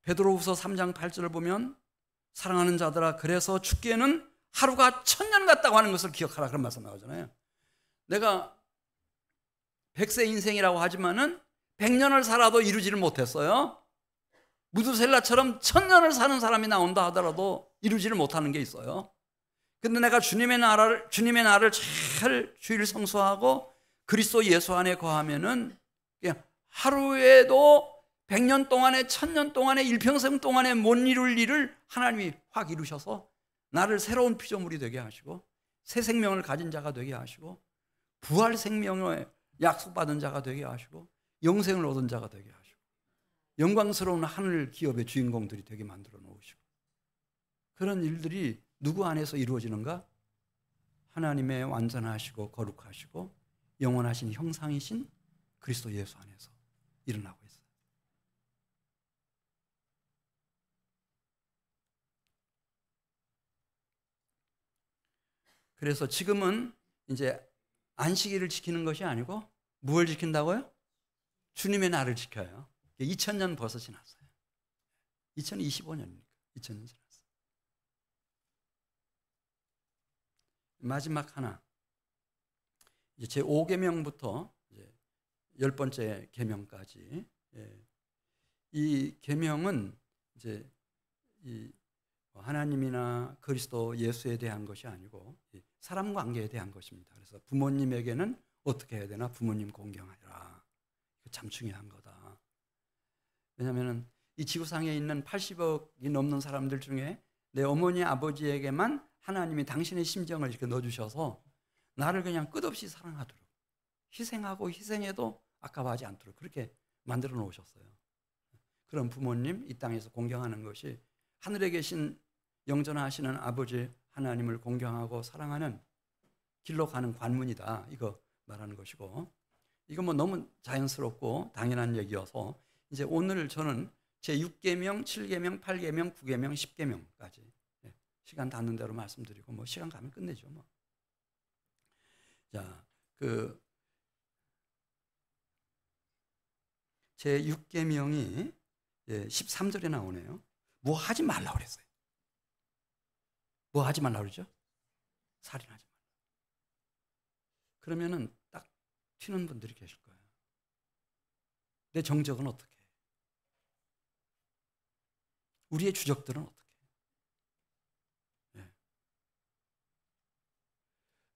[SPEAKER 1] 베드로후서 3장 8절을 보면 사랑하는 자들아 그래서 죽기에는 하루가 1000년 같다고 하는 것을 기억하라 그런 말씀 나오잖아요. 내가 100세 인생이라고 하지만은 100년을 살아도 이루지를 못했어요. 무두셀라처럼 1000년을 사는 사람이 나온다 하더라도 이루지를 못하는 게 있어요. 근데 내가 주님의 나를 잘 주일 성수하고 그리스도 예수 안에 거하면은 그냥 하루에도 100년 동안에 1000년 동안에 일평생 동안에 못 이룰 일을 하나님이 확 이루셔서 나를 새로운 피조물이 되게 하시고 새 생명을 가진 자가 되게 하시고 부활 생명을 약속받은 자가 되게 하시고 영생을 얻은 자가 되게 하시고 영광스러운 하늘 기업의 주인공들이 되게 만들어 놓으시고 그런 일들이 누구 안에서 이루어지는가? 하나님의 완전하시고 거룩하시고 영원하신 형상이신 그리스도 예수 안에서 일어나고 있어요. 그래서 지금은 이제 안식일을 지키는 것이 아니고 무엇을 지킨다고요? 주님의 날을 지켜요. 2000년 벌써 지났어요. 2025년이니까 2000년 지났어요. 마지막 하나, 이제 제 5계명부터 이제 10번째 계명까지, 이 계명은 이제 이 하나님이나 그리스도 예수에 대한 것이 아니고 사람 관계에 대한 것입니다. 그래서 부모님에게는 어떻게 해야 되나? 부모님 공경하라. 참 중요한 거다. 왜냐하면 이 지구상에 있는 80억이 넘는 사람들 중에 내 어머니 아버지에게만 하나님이 당신의 심정을 이렇게 넣어주셔서 나를 그냥 끝없이 사랑하도록 희생하고 희생해도 아까워하지 않도록 그렇게 만들어 놓으셨어요. 그런 부모님 이 땅에서 공경하는 것이 하늘에 계신 영전하시는 아버지 하나님을 공경하고 사랑하는 길로 가는 관문이다. 이거 말하는 것이고, 이거 뭐 너무 자연스럽고 당연한 얘기여서 이제 오늘 저는 제 6계명, 7계명, 8계명, 9계명, 10계명까지 시간 닿는 대로 말씀드리고 뭐 시간 가면 끝내죠 뭐. 자, 제 6계명이 13절에 나오네요. 뭐 하지 말라고 그랬어요. 뭐 하지 말라고 그러죠? 살인하지 말라. 그러면은 딱 튀는 분들이 계실 거예요. 내 정적은 어떻게 해? 우리의 주적들은 어떻게 해?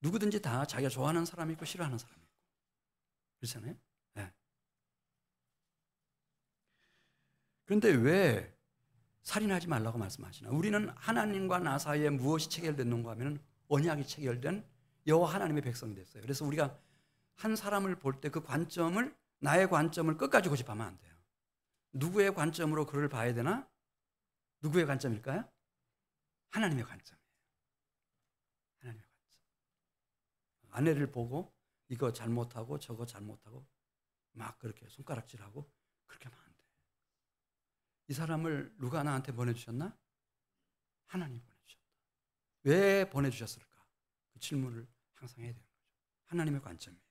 [SPEAKER 1] 누구든지 다 자기가 좋아하는 사람이 있고 싫어하는 사람이 있고 그렇잖아요. 그런데 왜 살인하지 말라고 말씀하시나? 우리는 하나님과 나 사이에 무엇이 체결됐는가 하면 언약이 체결된 여호와 하나님의 백성이 됐어요. 그래서 우리가 한 사람을 볼 때 그 관점을 나의 관점을 끝까지 고집하면 안 돼요. 누구의 관점으로 그를 봐야 되나? 누구의 관점일까요? 하나님의 관점이에요. 하나님의 관점. 아내를 보고 이거 잘못하고 저거 잘못하고 막 그렇게 손가락질하고 그렇게 하면 안 돼요. 이 사람을 누가 나한테 보내주셨나? 하나님이 보내주셨다. 왜 보내주셨을까? 그 질문을 항상 해야 되는 거죠. 하나님의 관점이에요.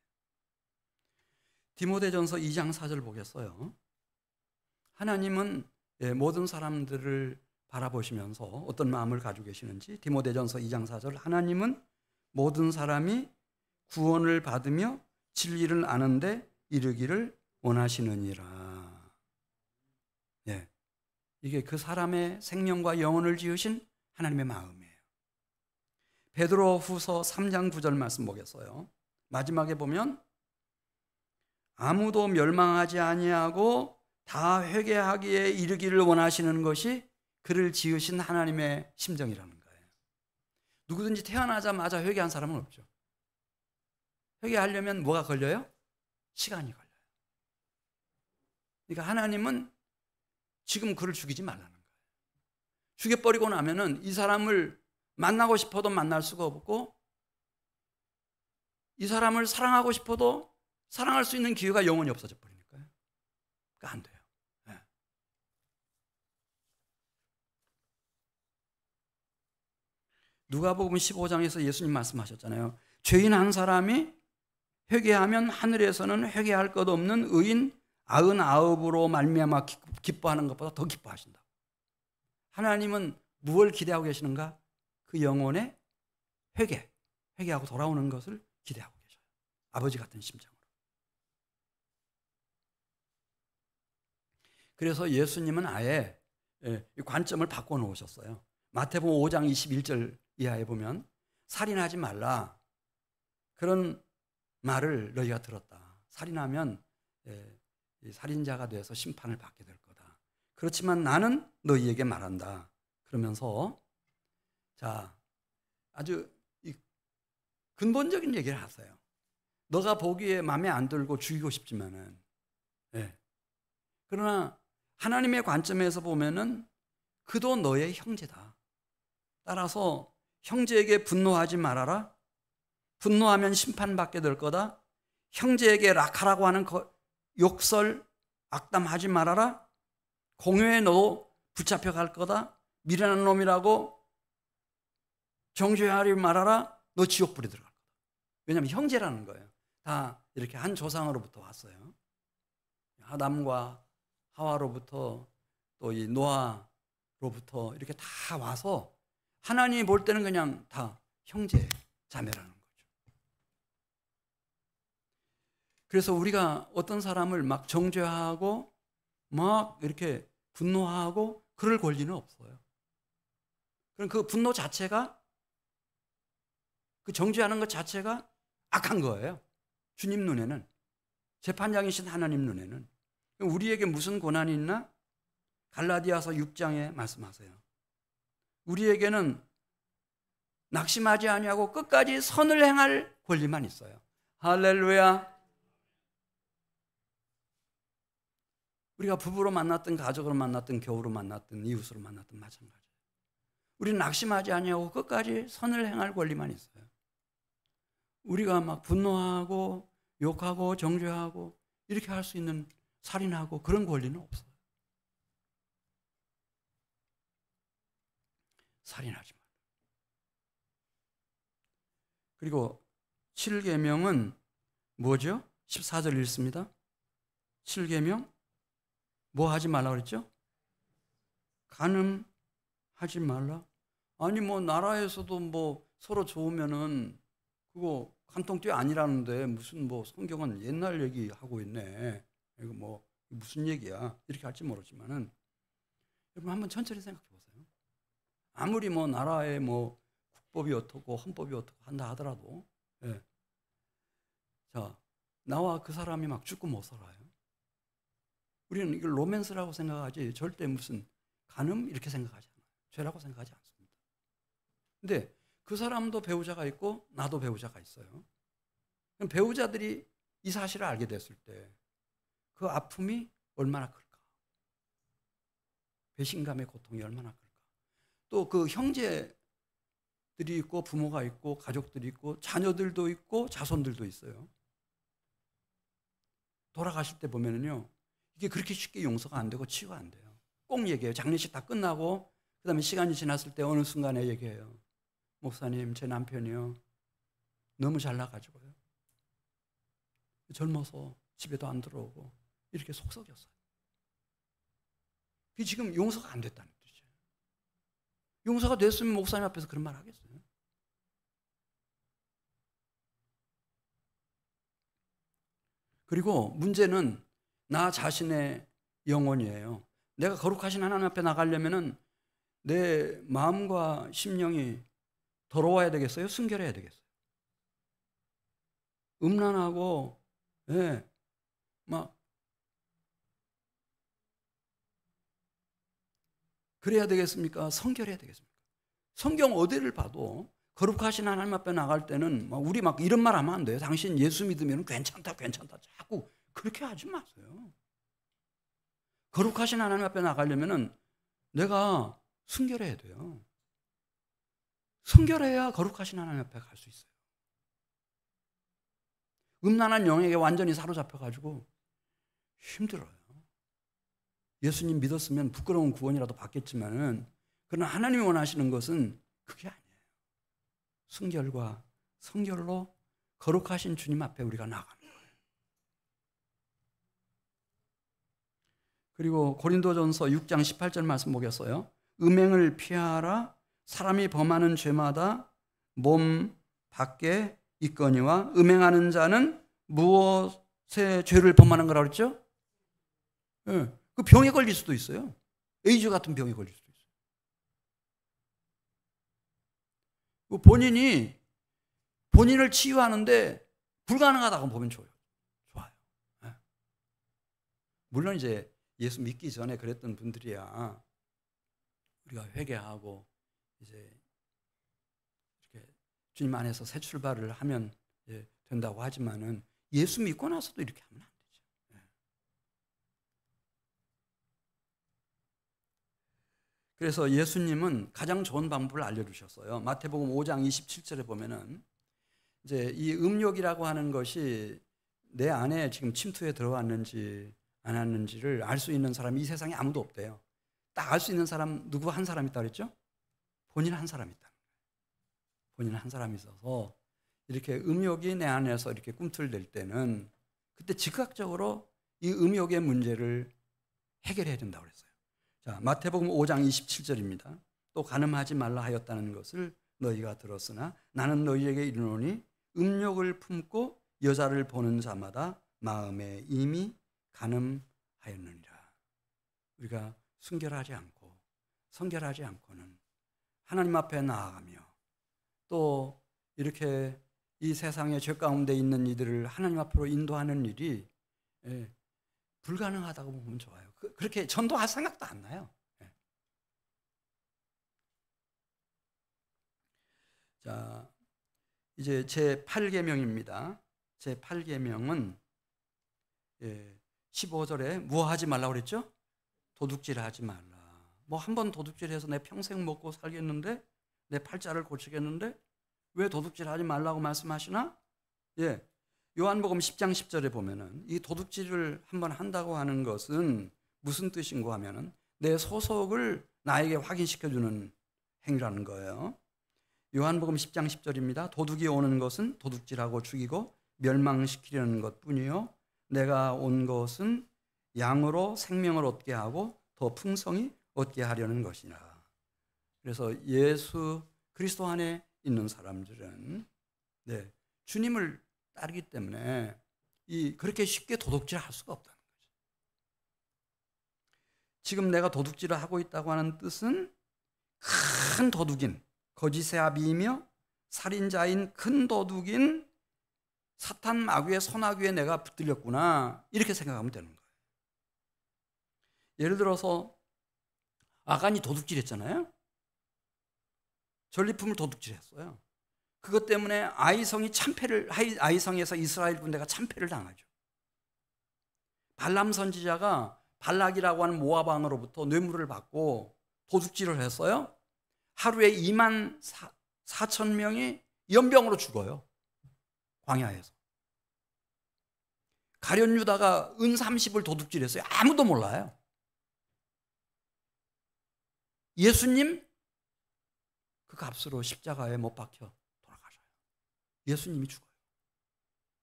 [SPEAKER 1] 디모데전서 2장 4절 보겠어요. 하나님은 모든 사람들을 바라보시면서 어떤 마음을 가지고 계시는지 디모데전서 2장 4절 하나님은 모든 사람이 구원을 받으며 진리를 아는데 이르기를 원하시느니라. 예, 이게 그 사람의 생명과 영혼을 지으신 하나님의 마음이에요. 베드로후서 3장 9절 말씀 보겠어요. 마지막에 보면 아무도 멸망하지 아니하고 다 회개하기에 이르기를 원하시는 것이 그를 지으신 하나님의 심정이라는 거예요. 누구든지 태어나자마자 회개한 사람은 없죠. 회개하려면 뭐가 걸려요? 시간이 걸려요. 그러니까 하나님은 지금 그를 죽이지 말라는 거예요. 죽여버리고 나면은 이 사람을 만나고 싶어도 만날 수가 없고, 이 사람을 사랑하고 싶어도 사랑할 수 있는 기회가 영원히 없어져 버리니까요. 그러니까 안 돼요. 네. 누가복음 15장에서 예수님 말씀하셨잖아요. 죄인 한 사람이 회개하면 하늘에서는 회개할 것 없는 의인 99으로 말미암아 기뻐하는 것보다 더 기뻐하신다. 하나님은 무엇을 기대하고 계시는가? 그 영혼의 회개하고 돌아오는 것을 기대하고 계셔요. 아버지 같은 심정으로. 그래서 예수님은 아예 관점을 바꿔놓으셨어요. 마태복음 5장 21절 이하에 보면 살인하지 말라, 그런 말을 너희가 들었다. 살인하면 살인자가 돼서 심판을 받게 될 거다. 그렇지만 나는 너희에게 말한다. 그러면서 자, 아주 근본적인 얘기를 하세요. 너가 보기에 마음에 안 들고 죽이고 싶지만은, 그러나 하나님의 관점에서 보면은 그도 너의 형제다. 따라서 형제에게 분노하지 말아라. 분노하면 심판받게 될 거다. 형제에게 락하라고 하는 욕설, 악담하지 말아라. 공회에 너 붙잡혀 갈 거다. 미련한 놈이라고 정죄하지 말아라. 너 지옥불에 들어갈 거다. 왜냐하면 형제라는 거예요. 다 이렇게 한 조상으로부터 왔어요. 아담과 하와로부터 또 이 노아로부터 이렇게 다 와서 하나님이 볼 때는 그냥 다 형제, 자매라는 거죠. 그래서 우리가 어떤 사람을 막 정죄하고 막 이렇게 분노하고 그럴 권리는 없어요. 그럼 그 분노 자체가, 그 정죄하는 것 자체가 악한 거예요. 주님 눈에는, 재판장이신 하나님 눈에는. 우리에게 무슨 고난이 있나? 갈라디아서 6장에 말씀하세요. 우리에게는 낙심하지 아니하고 끝까지 선을 행할 권리만 있어요. 할렐루야. 우리가 부부로 만났든 가족으로 만났든 교우로 만났든 이웃으로 만났든 마찬가지예요. 우리는 낙심하지 아니하고 끝까지 선을 행할 권리만 있어요. 우리가 막 분노하고 욕하고 정죄하고 이렇게 할 수 있는, 살인하고 그런 권리는 없어요. 살인하지 말라. 그리고 7계명은 뭐죠? 14절 읽습니다. 7계명 뭐 하지 말라 그랬죠? 간음하지 말라. 아니 뭐 나라에서도 뭐 서로 좋으면은 그거 간통죄 아니라는데 무슨 뭐 성경은 옛날 얘기하고 있네. 이거 뭐 무슨 얘기야? 이렇게 할지 모르지만은 여러분 한번 천천히 생각해 보세요. 아무리 뭐 나라에 뭐 국법이 어떻고 헌법이 어떻고 한다 하더라도, 자, 나와 그 사람이 막 죽고 못 살아요. 우리는 이걸 로맨스라고 생각하지 절대 무슨 간음 이렇게 생각하지 않아요. 죄라고 생각하지 않습니다. 근데 그 사람도 배우자가 있고 나도 배우자가 있어요. 그럼 배우자들이 이 사실을 알게 됐을 때 그 아픔이 얼마나 클까? 배신감의 고통이 얼마나 클까? 또 그 형제들이 있고 부모가 있고 가족들이 있고 자녀들도 있고 자손들도 있어요. 돌아가실 때 보면은요, 이게 그렇게 쉽게 용서가 안 되고 치유가 안 돼요. 꼭 얘기해요. 장례식 다 끝나고 그 다음에 시간이 지났을 때 어느 순간에 얘기해요. 목사님, 제 남편이요, 너무 잘나가지고요, 젊어서 집에도 안 들어오고 이렇게 속 썩였어요. 그게 지금 용서가 안 됐다는 뜻이에요. 용서가 됐으면 목사님 앞에서 그런 말 하겠어요? 그리고 문제는 나 자신의 영혼이에요. 내가 거룩하신 하나님 앞에 나가려면은 내 마음과 심령이 더러워야 되겠어요? 순결해야 되겠어요? 음란하고, 예, 막 그래야 되겠습니까? 성결해야 되겠습니까? 성경 어디를 봐도 거룩하신 하나님 앞에 나갈 때는 우리 막 이런 말 하면 안 돼요. 당신 예수 믿으면 괜찮다, 괜찮다. 자꾸 그렇게 하지 마세요. 거룩하신 하나님 앞에 나가려면은 내가 순결해야 돼요. 순결해야 거룩하신 하나님 앞에 갈 수 있어요. 음란한 영에게 완전히 사로잡혀가지고 힘들어요. 예수님 믿었으면 부끄러운 구원이라도 받겠지만은, 그러나 하나님이 원하시는 것은 그게 아니에요. 순결과 성결로 거룩하신 주님 앞에 우리가 나가는 거예요. 그리고 고린도전서 6장 18절 말씀 보겠어요. 음행을 피하라. 사람이 범하는 죄마다 몸 밖에 있거니와 음행하는 자는 무엇의 죄를 범하는 거라고 그랬죠? 네. 그 병에 걸릴 수도 있어요. 에이즈 같은 병에 걸릴 수도 있어요. 본인이 본인을 치유하는데 불가능하다고 보면 좋아요. 네. 물론 이제 예수 믿기 전에 그랬던 분들이야 우리가 회개하고 이제 이렇게 주님 안에서 새 출발을 하면 된다고 하지만은 예수 믿고 나서도 이렇게 하면 안 되죠. 그래서 예수님은 가장 좋은 방법을 알려주셨어요. 마태복음 5장 27절에 보면은 이제 이 음욕이라고 하는 것이 내 안에 지금 침투해 들어왔는지 안 왔는지를 알 수 있는 사람이 이 세상에 아무도 없대요. 딱 알 수 있는 사람 누구 한 사람 있다 그랬죠? 본인 한 사람 있다. 본인 한 사람이 있어서 이렇게 음욕이 내 안에서 이렇게 꿈틀댈 때는 그때 즉각적으로 이 음욕의 문제를 해결해야 된다고 그랬어요. 자, 마태복음 5장 27절입니다. 또 간음하지 말라 하였다는 것을 너희가 들었으나 나는 너희에게 이르노니 음욕을 품고 여자를 보는 자마다 마음에 이미 간음하였느니라. 우리가 순결하지 않고 성결하지 않고는 하나님 앞에 나아가며 또 이렇게 이 세상의 죄 가운데 있는 이들을 하나님 앞으로 인도하는 일이 불가능하다고 보면 좋아요. 그렇게 전도할 생각도 안 나요. 자, 이제 제 8계명입니다. 제 8계명은 15절에 뭐 하지 말라고 그랬죠? 도둑질 하지 말라. 뭐 한 번 도둑질해서 내 평생 먹고 살겠는데, 내 팔자를 고치겠는데 왜 도둑질 하지 말라고 말씀하시나? 요한복음 10장 10절에 보면은 이 도둑질을 한번 한다고 하는 것은 무슨 뜻인고 하면은 내 소속을 나에게 확인시켜주는 행위라는 거예요. 요한복음 10장 10절입니다. 도둑이 오는 것은 도둑질하고 죽이고 멸망시키려는 것뿐이요 내가 온 것은 양으로 생명을 얻게 하고 더 풍성히 얻게 하려는 것이라. 그래서 예수 그리스도 안에 있는 사람들은 주님을 따르기 때문에 그렇게 쉽게 도둑질을 할 수가 없다는 거죠. 지금 내가 도둑질을 하고 있다고 하는 뜻은 큰 도둑인 거짓의 아비이며 살인자인 큰 도둑인 사탄 마귀의 손아귀에 내가 붙들렸구나 이렇게 생각하면 되는 거예요. 예를 들어서 아간이 도둑질했잖아요. 전리품을 도둑질했어요. 그것 때문에 아이성에서 이스라엘 군대가 참패를 당하죠. 발람 선지자가 발락이라고 하는 모압 왕으로부터 뇌물을 받고 도둑질을 했어요. 하루에 2만 4천 명이 연병으로 죽어요. 광야에서. 가룟 유다가 은 30을 도둑질했어요. 아무도 몰라요. 예수님 그 값으로 십자가에 못 박혀 돌아가셔요. 예수님이 죽어요.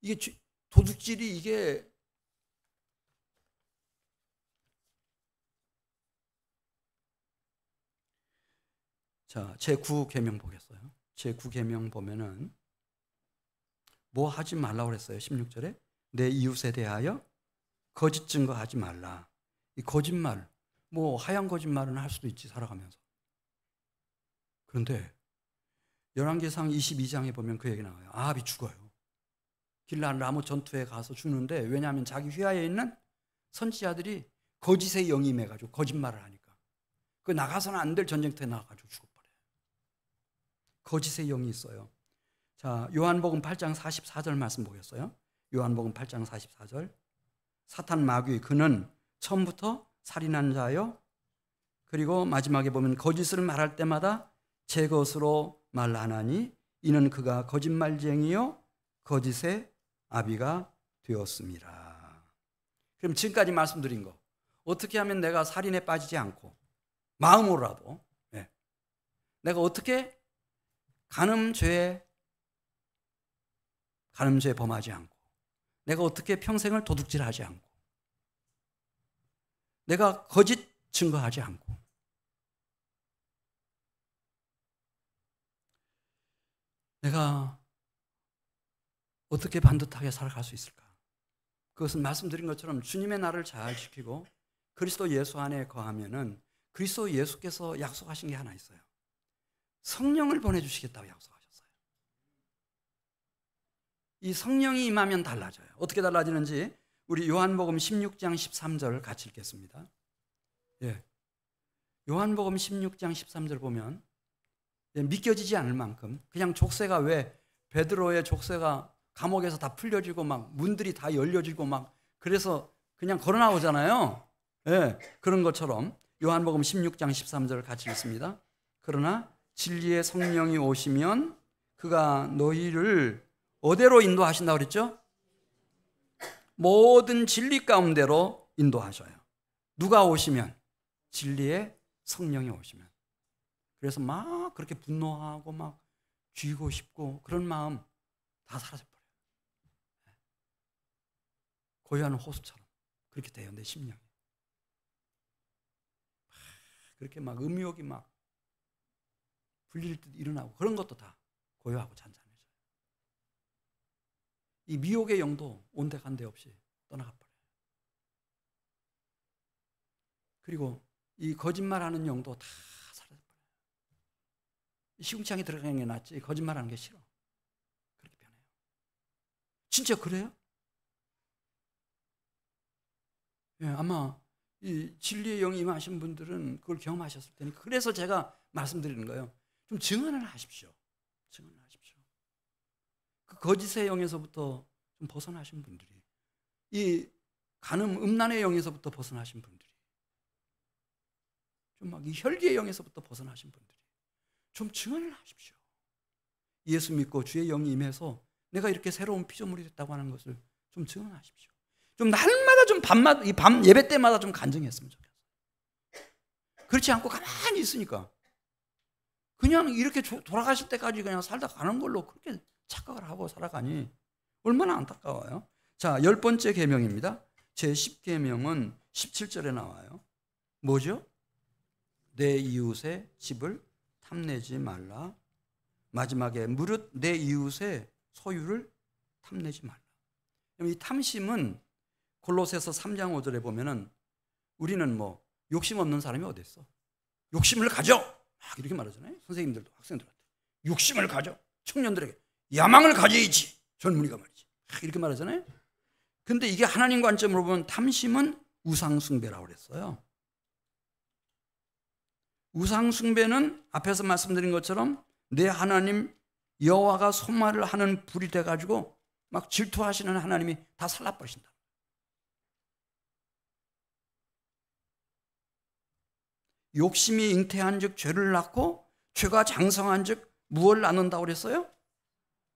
[SPEAKER 1] 이게 도둑질이 이게 자, 제9계명 보겠어요. 제9계명 보면은 뭐 하지 말라고 그랬어요. 16절에 내 이웃에 대하여 거짓 증거하지 말라. 이 거짓말, 뭐 하얀 거짓말은 할 수도 있지, 살아가면서. 그런데 열왕기상 22장에 보면 그 얘기 나와요. 아합이 죽어요. 길라 라모 전투에 가서 죽는데, 왜냐하면 자기 휘하에 있는 선지자들이 거짓의 영이 임해가지고 거짓말을 하니까 그 나가서는 안 될 전쟁터에 나가가지고 죽어버려요. 거짓의 영이 있어요. 자, 요한복음 8장 44절 말씀 보겠어요? 요한복음 8장 44절. 사탄 마귀, 그는 처음부터 살인한 자요, 그리고 마지막에 보면 거짓을 말할 때마다 제 것으로 말하나니 이는 그가 거짓말쟁이요 거짓의 아비가 되었습니다. 그럼 지금까지 말씀드린 거, 어떻게 하면 내가 살인에 빠지지 않고 마음으로라도 내가 어떻게 간음죄 범하지 않고, 내가 어떻게 평생을 도둑질하지 않고, 내가 거짓 증거하지 않고, 내가 어떻게 반듯하게 살아갈 수 있을까? 그것은 말씀드린 것처럼 주님의 나를 잘 지키고 그리스도 예수 안에 거하면은, 그리스도 예수께서 약속하신 게 하나 있어요. 성령을 보내주시겠다고 약속하셨어요. 이 성령이 임하면 달라져요. 어떻게 달라지는지 우리 요한복음 16장 13절 같이 읽겠습니다. 요한복음 16장 13절 보면 믿겨지지 않을 만큼, 그냥 족쇄가, 왜 베드로의 족쇄가 감옥에서 다 풀려지고 막 문들이 다 열려지고 막 그래서 그냥 걸어 나오잖아요. 그런 것처럼 요한복음 16장 13절 같이 읽습니다. 그러나 진리의 성령이 오시면 그가 너희를 어디로 인도하신다고 그랬죠? 모든 진리 가운데로 인도하셔요. 누가 오시면? 진리의 성령이 오시면. 그래서 막 그렇게 분노하고 막 쥐고 싶고 그런 마음 다 사라져버려요. 고요한 호수처럼 그렇게 돼요, 내 심령이. 그렇게 막 음욕이 막 불릴 듯 일어나고 그런 것도 다 고요하고 잔잔해져요. 이 미혹의 영도 온데간데 없이 떠나가 버려요. 그리고 이 거짓말하는 영도 다 사라져버려요. 시궁창에 들어가는 게 낫지 거짓말하는 게 싫어. 그렇게 변해요. 진짜 그래요? 아마 이 진리의 영이 임하신 분들은 그걸 경험하셨을 테니까, 그래서 제가 말씀드리는 거예요. 좀 증언을 하십시오. 증언을 하십시오. 그 거짓의 영에서부터 좀 벗어나신 분들이, 이 간음 음란의 영에서부터 벗어나신 분들이, 좀 막 이 혈기의 영에서부터 벗어나신 분들이 좀 증언을 하십시오. 예수 믿고 주의 영이 임해서 내가 이렇게 새로운 피조물이 됐다고 하는 것을 좀 증언하십시오. 좀 날마다 좀 밤 예배 때마다 좀 간증했으면 좋겠어요. 그렇지 않고 가만히 있으니까 그냥 이렇게 돌아가실 때까지 그냥 살다 가는 걸로 그렇게 착각을 하고 살아가니 얼마나 안타까워요. 자, 10번째 계명입니다. 제 10계명은 17절에 나와요. 뭐죠? 내 이웃의 집을 탐내지 말라. 마지막에 무릇 내 이웃의 소유를 탐내지 말라. 이 탐심은 골로새서 3장 5절에 보면은, 우리는 뭐 욕심 없는 사람이 어디 있어? 욕심을 가져! 막 이렇게 말하잖아요. 선생님들도 학생들한테 욕심을 가져. 청년들에게 야망을 가져야지. 젊은이가 말이지. 이렇게 말하잖아요. 근데 이게 하나님 관점으로 보면 탐심은 우상숭배라고 그랬어요. 우상숭배는 앞에서 말씀드린 것처럼 내 하나님 여호와가 손말을 하는 불이 돼가지고 막 질투하시는 하나님이 다 살라버리신다. 욕심이 잉태한 즉 죄를 낳고, 죄가 장성한 즉 무엇을 낳는다고 그랬어요?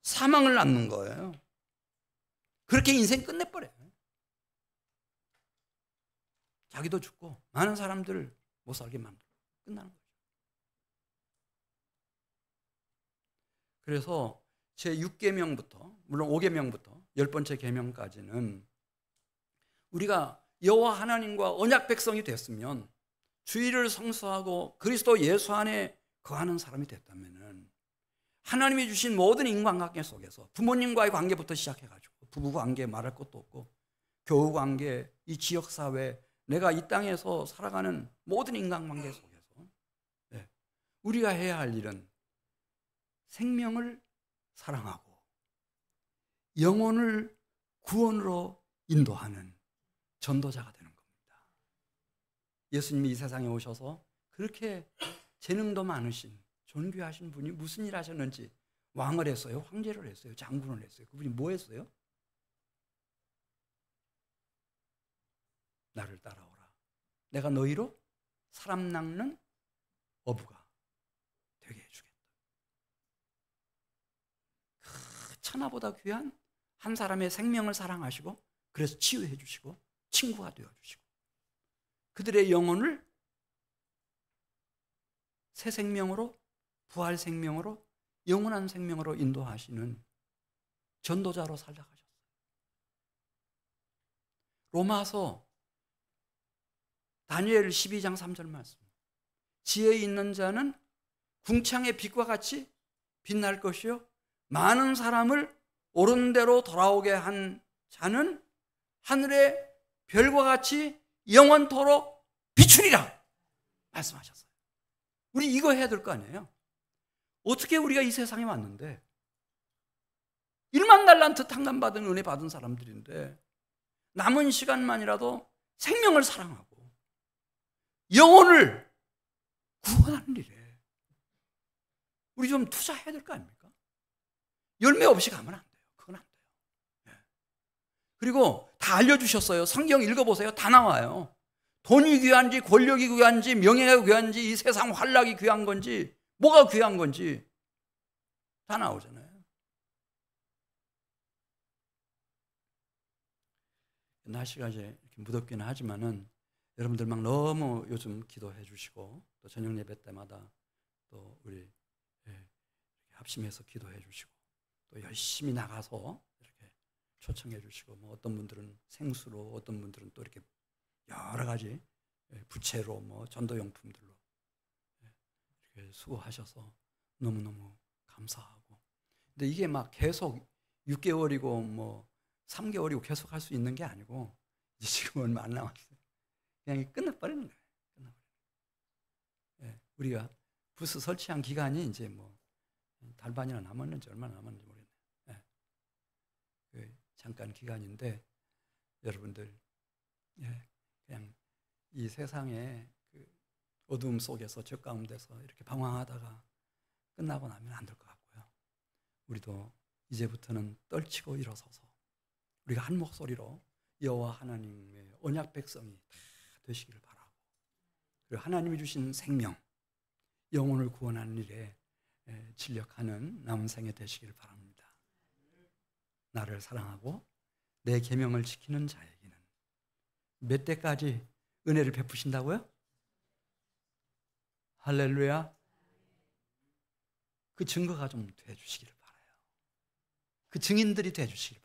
[SPEAKER 1] 사망을 낳는 거예요. 그렇게 인생 끝내버려요. 자기도 죽고 많은 사람들을 못 살게 만들고 끝나는 거죠. 그래서 제 6계명부터, 물론 5계명부터 10번째 계명까지는 우리가 여호와 하나님과 언약 백성이 됐으면, 주의를 성수하고 그리스도 예수 안에 거하는 사람이 됐다면은, 하나님이 주신 모든 인간관계 속에서 부모님과의 관계부터 시작해가지고 부부관계 말할 것도 없고 교우관계, 이 지역사회, 내가 이 땅에서 살아가는 모든 인간관계 속에서 우리가 해야 할 일은 생명을 사랑하고 영혼을 구원으로 인도하는 전도자가 되는 겁니다. 예수님이 이 세상에 오셔서 그렇게 재능도 많으신 존귀하신 분이 무슨 일 하셨는지, 왕을 했어요? 황제를 했어요? 장군을 했어요? 그분이 뭐 했어요? 나를 따라오라. 내가 너희로 사람 낚는 어부가 되게 해주겠다. 그 천하보다 귀한 한 사람의 생명을 사랑하시고, 그래서 치유해 주시고 친구가 되어주시고, 그들의 영혼을 새 생명으로, 부활 생명으로, 영원한 생명으로 인도하시는 전도자로 살아가셨어요. 로마서 다니엘 12장 3절 말씀, 지혜 있는 자는 궁창의 빛과 같이 빛날 것이요 많은 사람을 옳은 대로 돌아오게 한 자는 하늘의 별과 같이 영원토록 비추리라 말씀하셨어요. 우리 이거 해야 될 거 아니에요? 어떻게 우리가 이 세상에 왔는데 1만 달란트 탕감받은 은혜 받은 사람들인데 남은 시간만이라도 생명을 사랑하고 영혼을 구원하는 일에 우리 좀 투자해야 될 거 아닙니까? 열매 없이 가면 안 돼요. 그건 안 돼요. 그리고 다 알려주셨어요. 성경 읽어보세요. 다 나와요. 돈이 귀한지 권력이 귀한지 명예가 귀한지 이 세상 환락이 귀한 건지 뭐가 귀한 건지 다 나오잖아요. 날씨가 이제 이렇게 무덥기는 하지만은 여러분들 막 너무 요즘 기도해 주시고 또 저녁 예배 때마다 또 우리 합심해서 기도해 주시고 또 열심히 나가서 이렇게 초청해 주시고 뭐 어떤 분들은 생수로 어떤 분들은 또 이렇게 여러 가지 부채로 뭐 전도용품들로 이렇게 수고하셔서 너무너무 감사하고, 근데 이게 막 계속 6개월이고 뭐 3개월이고 계속 할 수 있는 게 아니고 이제 지금 얼마 안 남았어요. 그냥 끝나버리는 거예요. 우리가 부스 설치한 기간이 이제 뭐 달반이나 남았는지 얼마나 남았는지 모르겠네요. 잠깐 기간인데 여러분들 그냥 이 세상의 그 어두움 속에서 저 가운데서 이렇게 방황하다가 끝나고 나면 안 될 것 같고요. 우리도 이제부터는 떨치고 일어서서 우리가 한 목소리로 여호와 하나님의 언약 백성이 다 되시기를 바라고, 그리고 하나님이 주신 생명, 영혼을 구원하는 일에 진력하는 남은 생애 되시기를 바랍니다. 나를 사랑하고 내 계명을 지키는 자에게는 몇 대까지 은혜를 베푸신다고요? 할렐루야. 그 증거가 좀 되어주시기를 바라요. 그 증인들이 되어주시기를 바랍니다.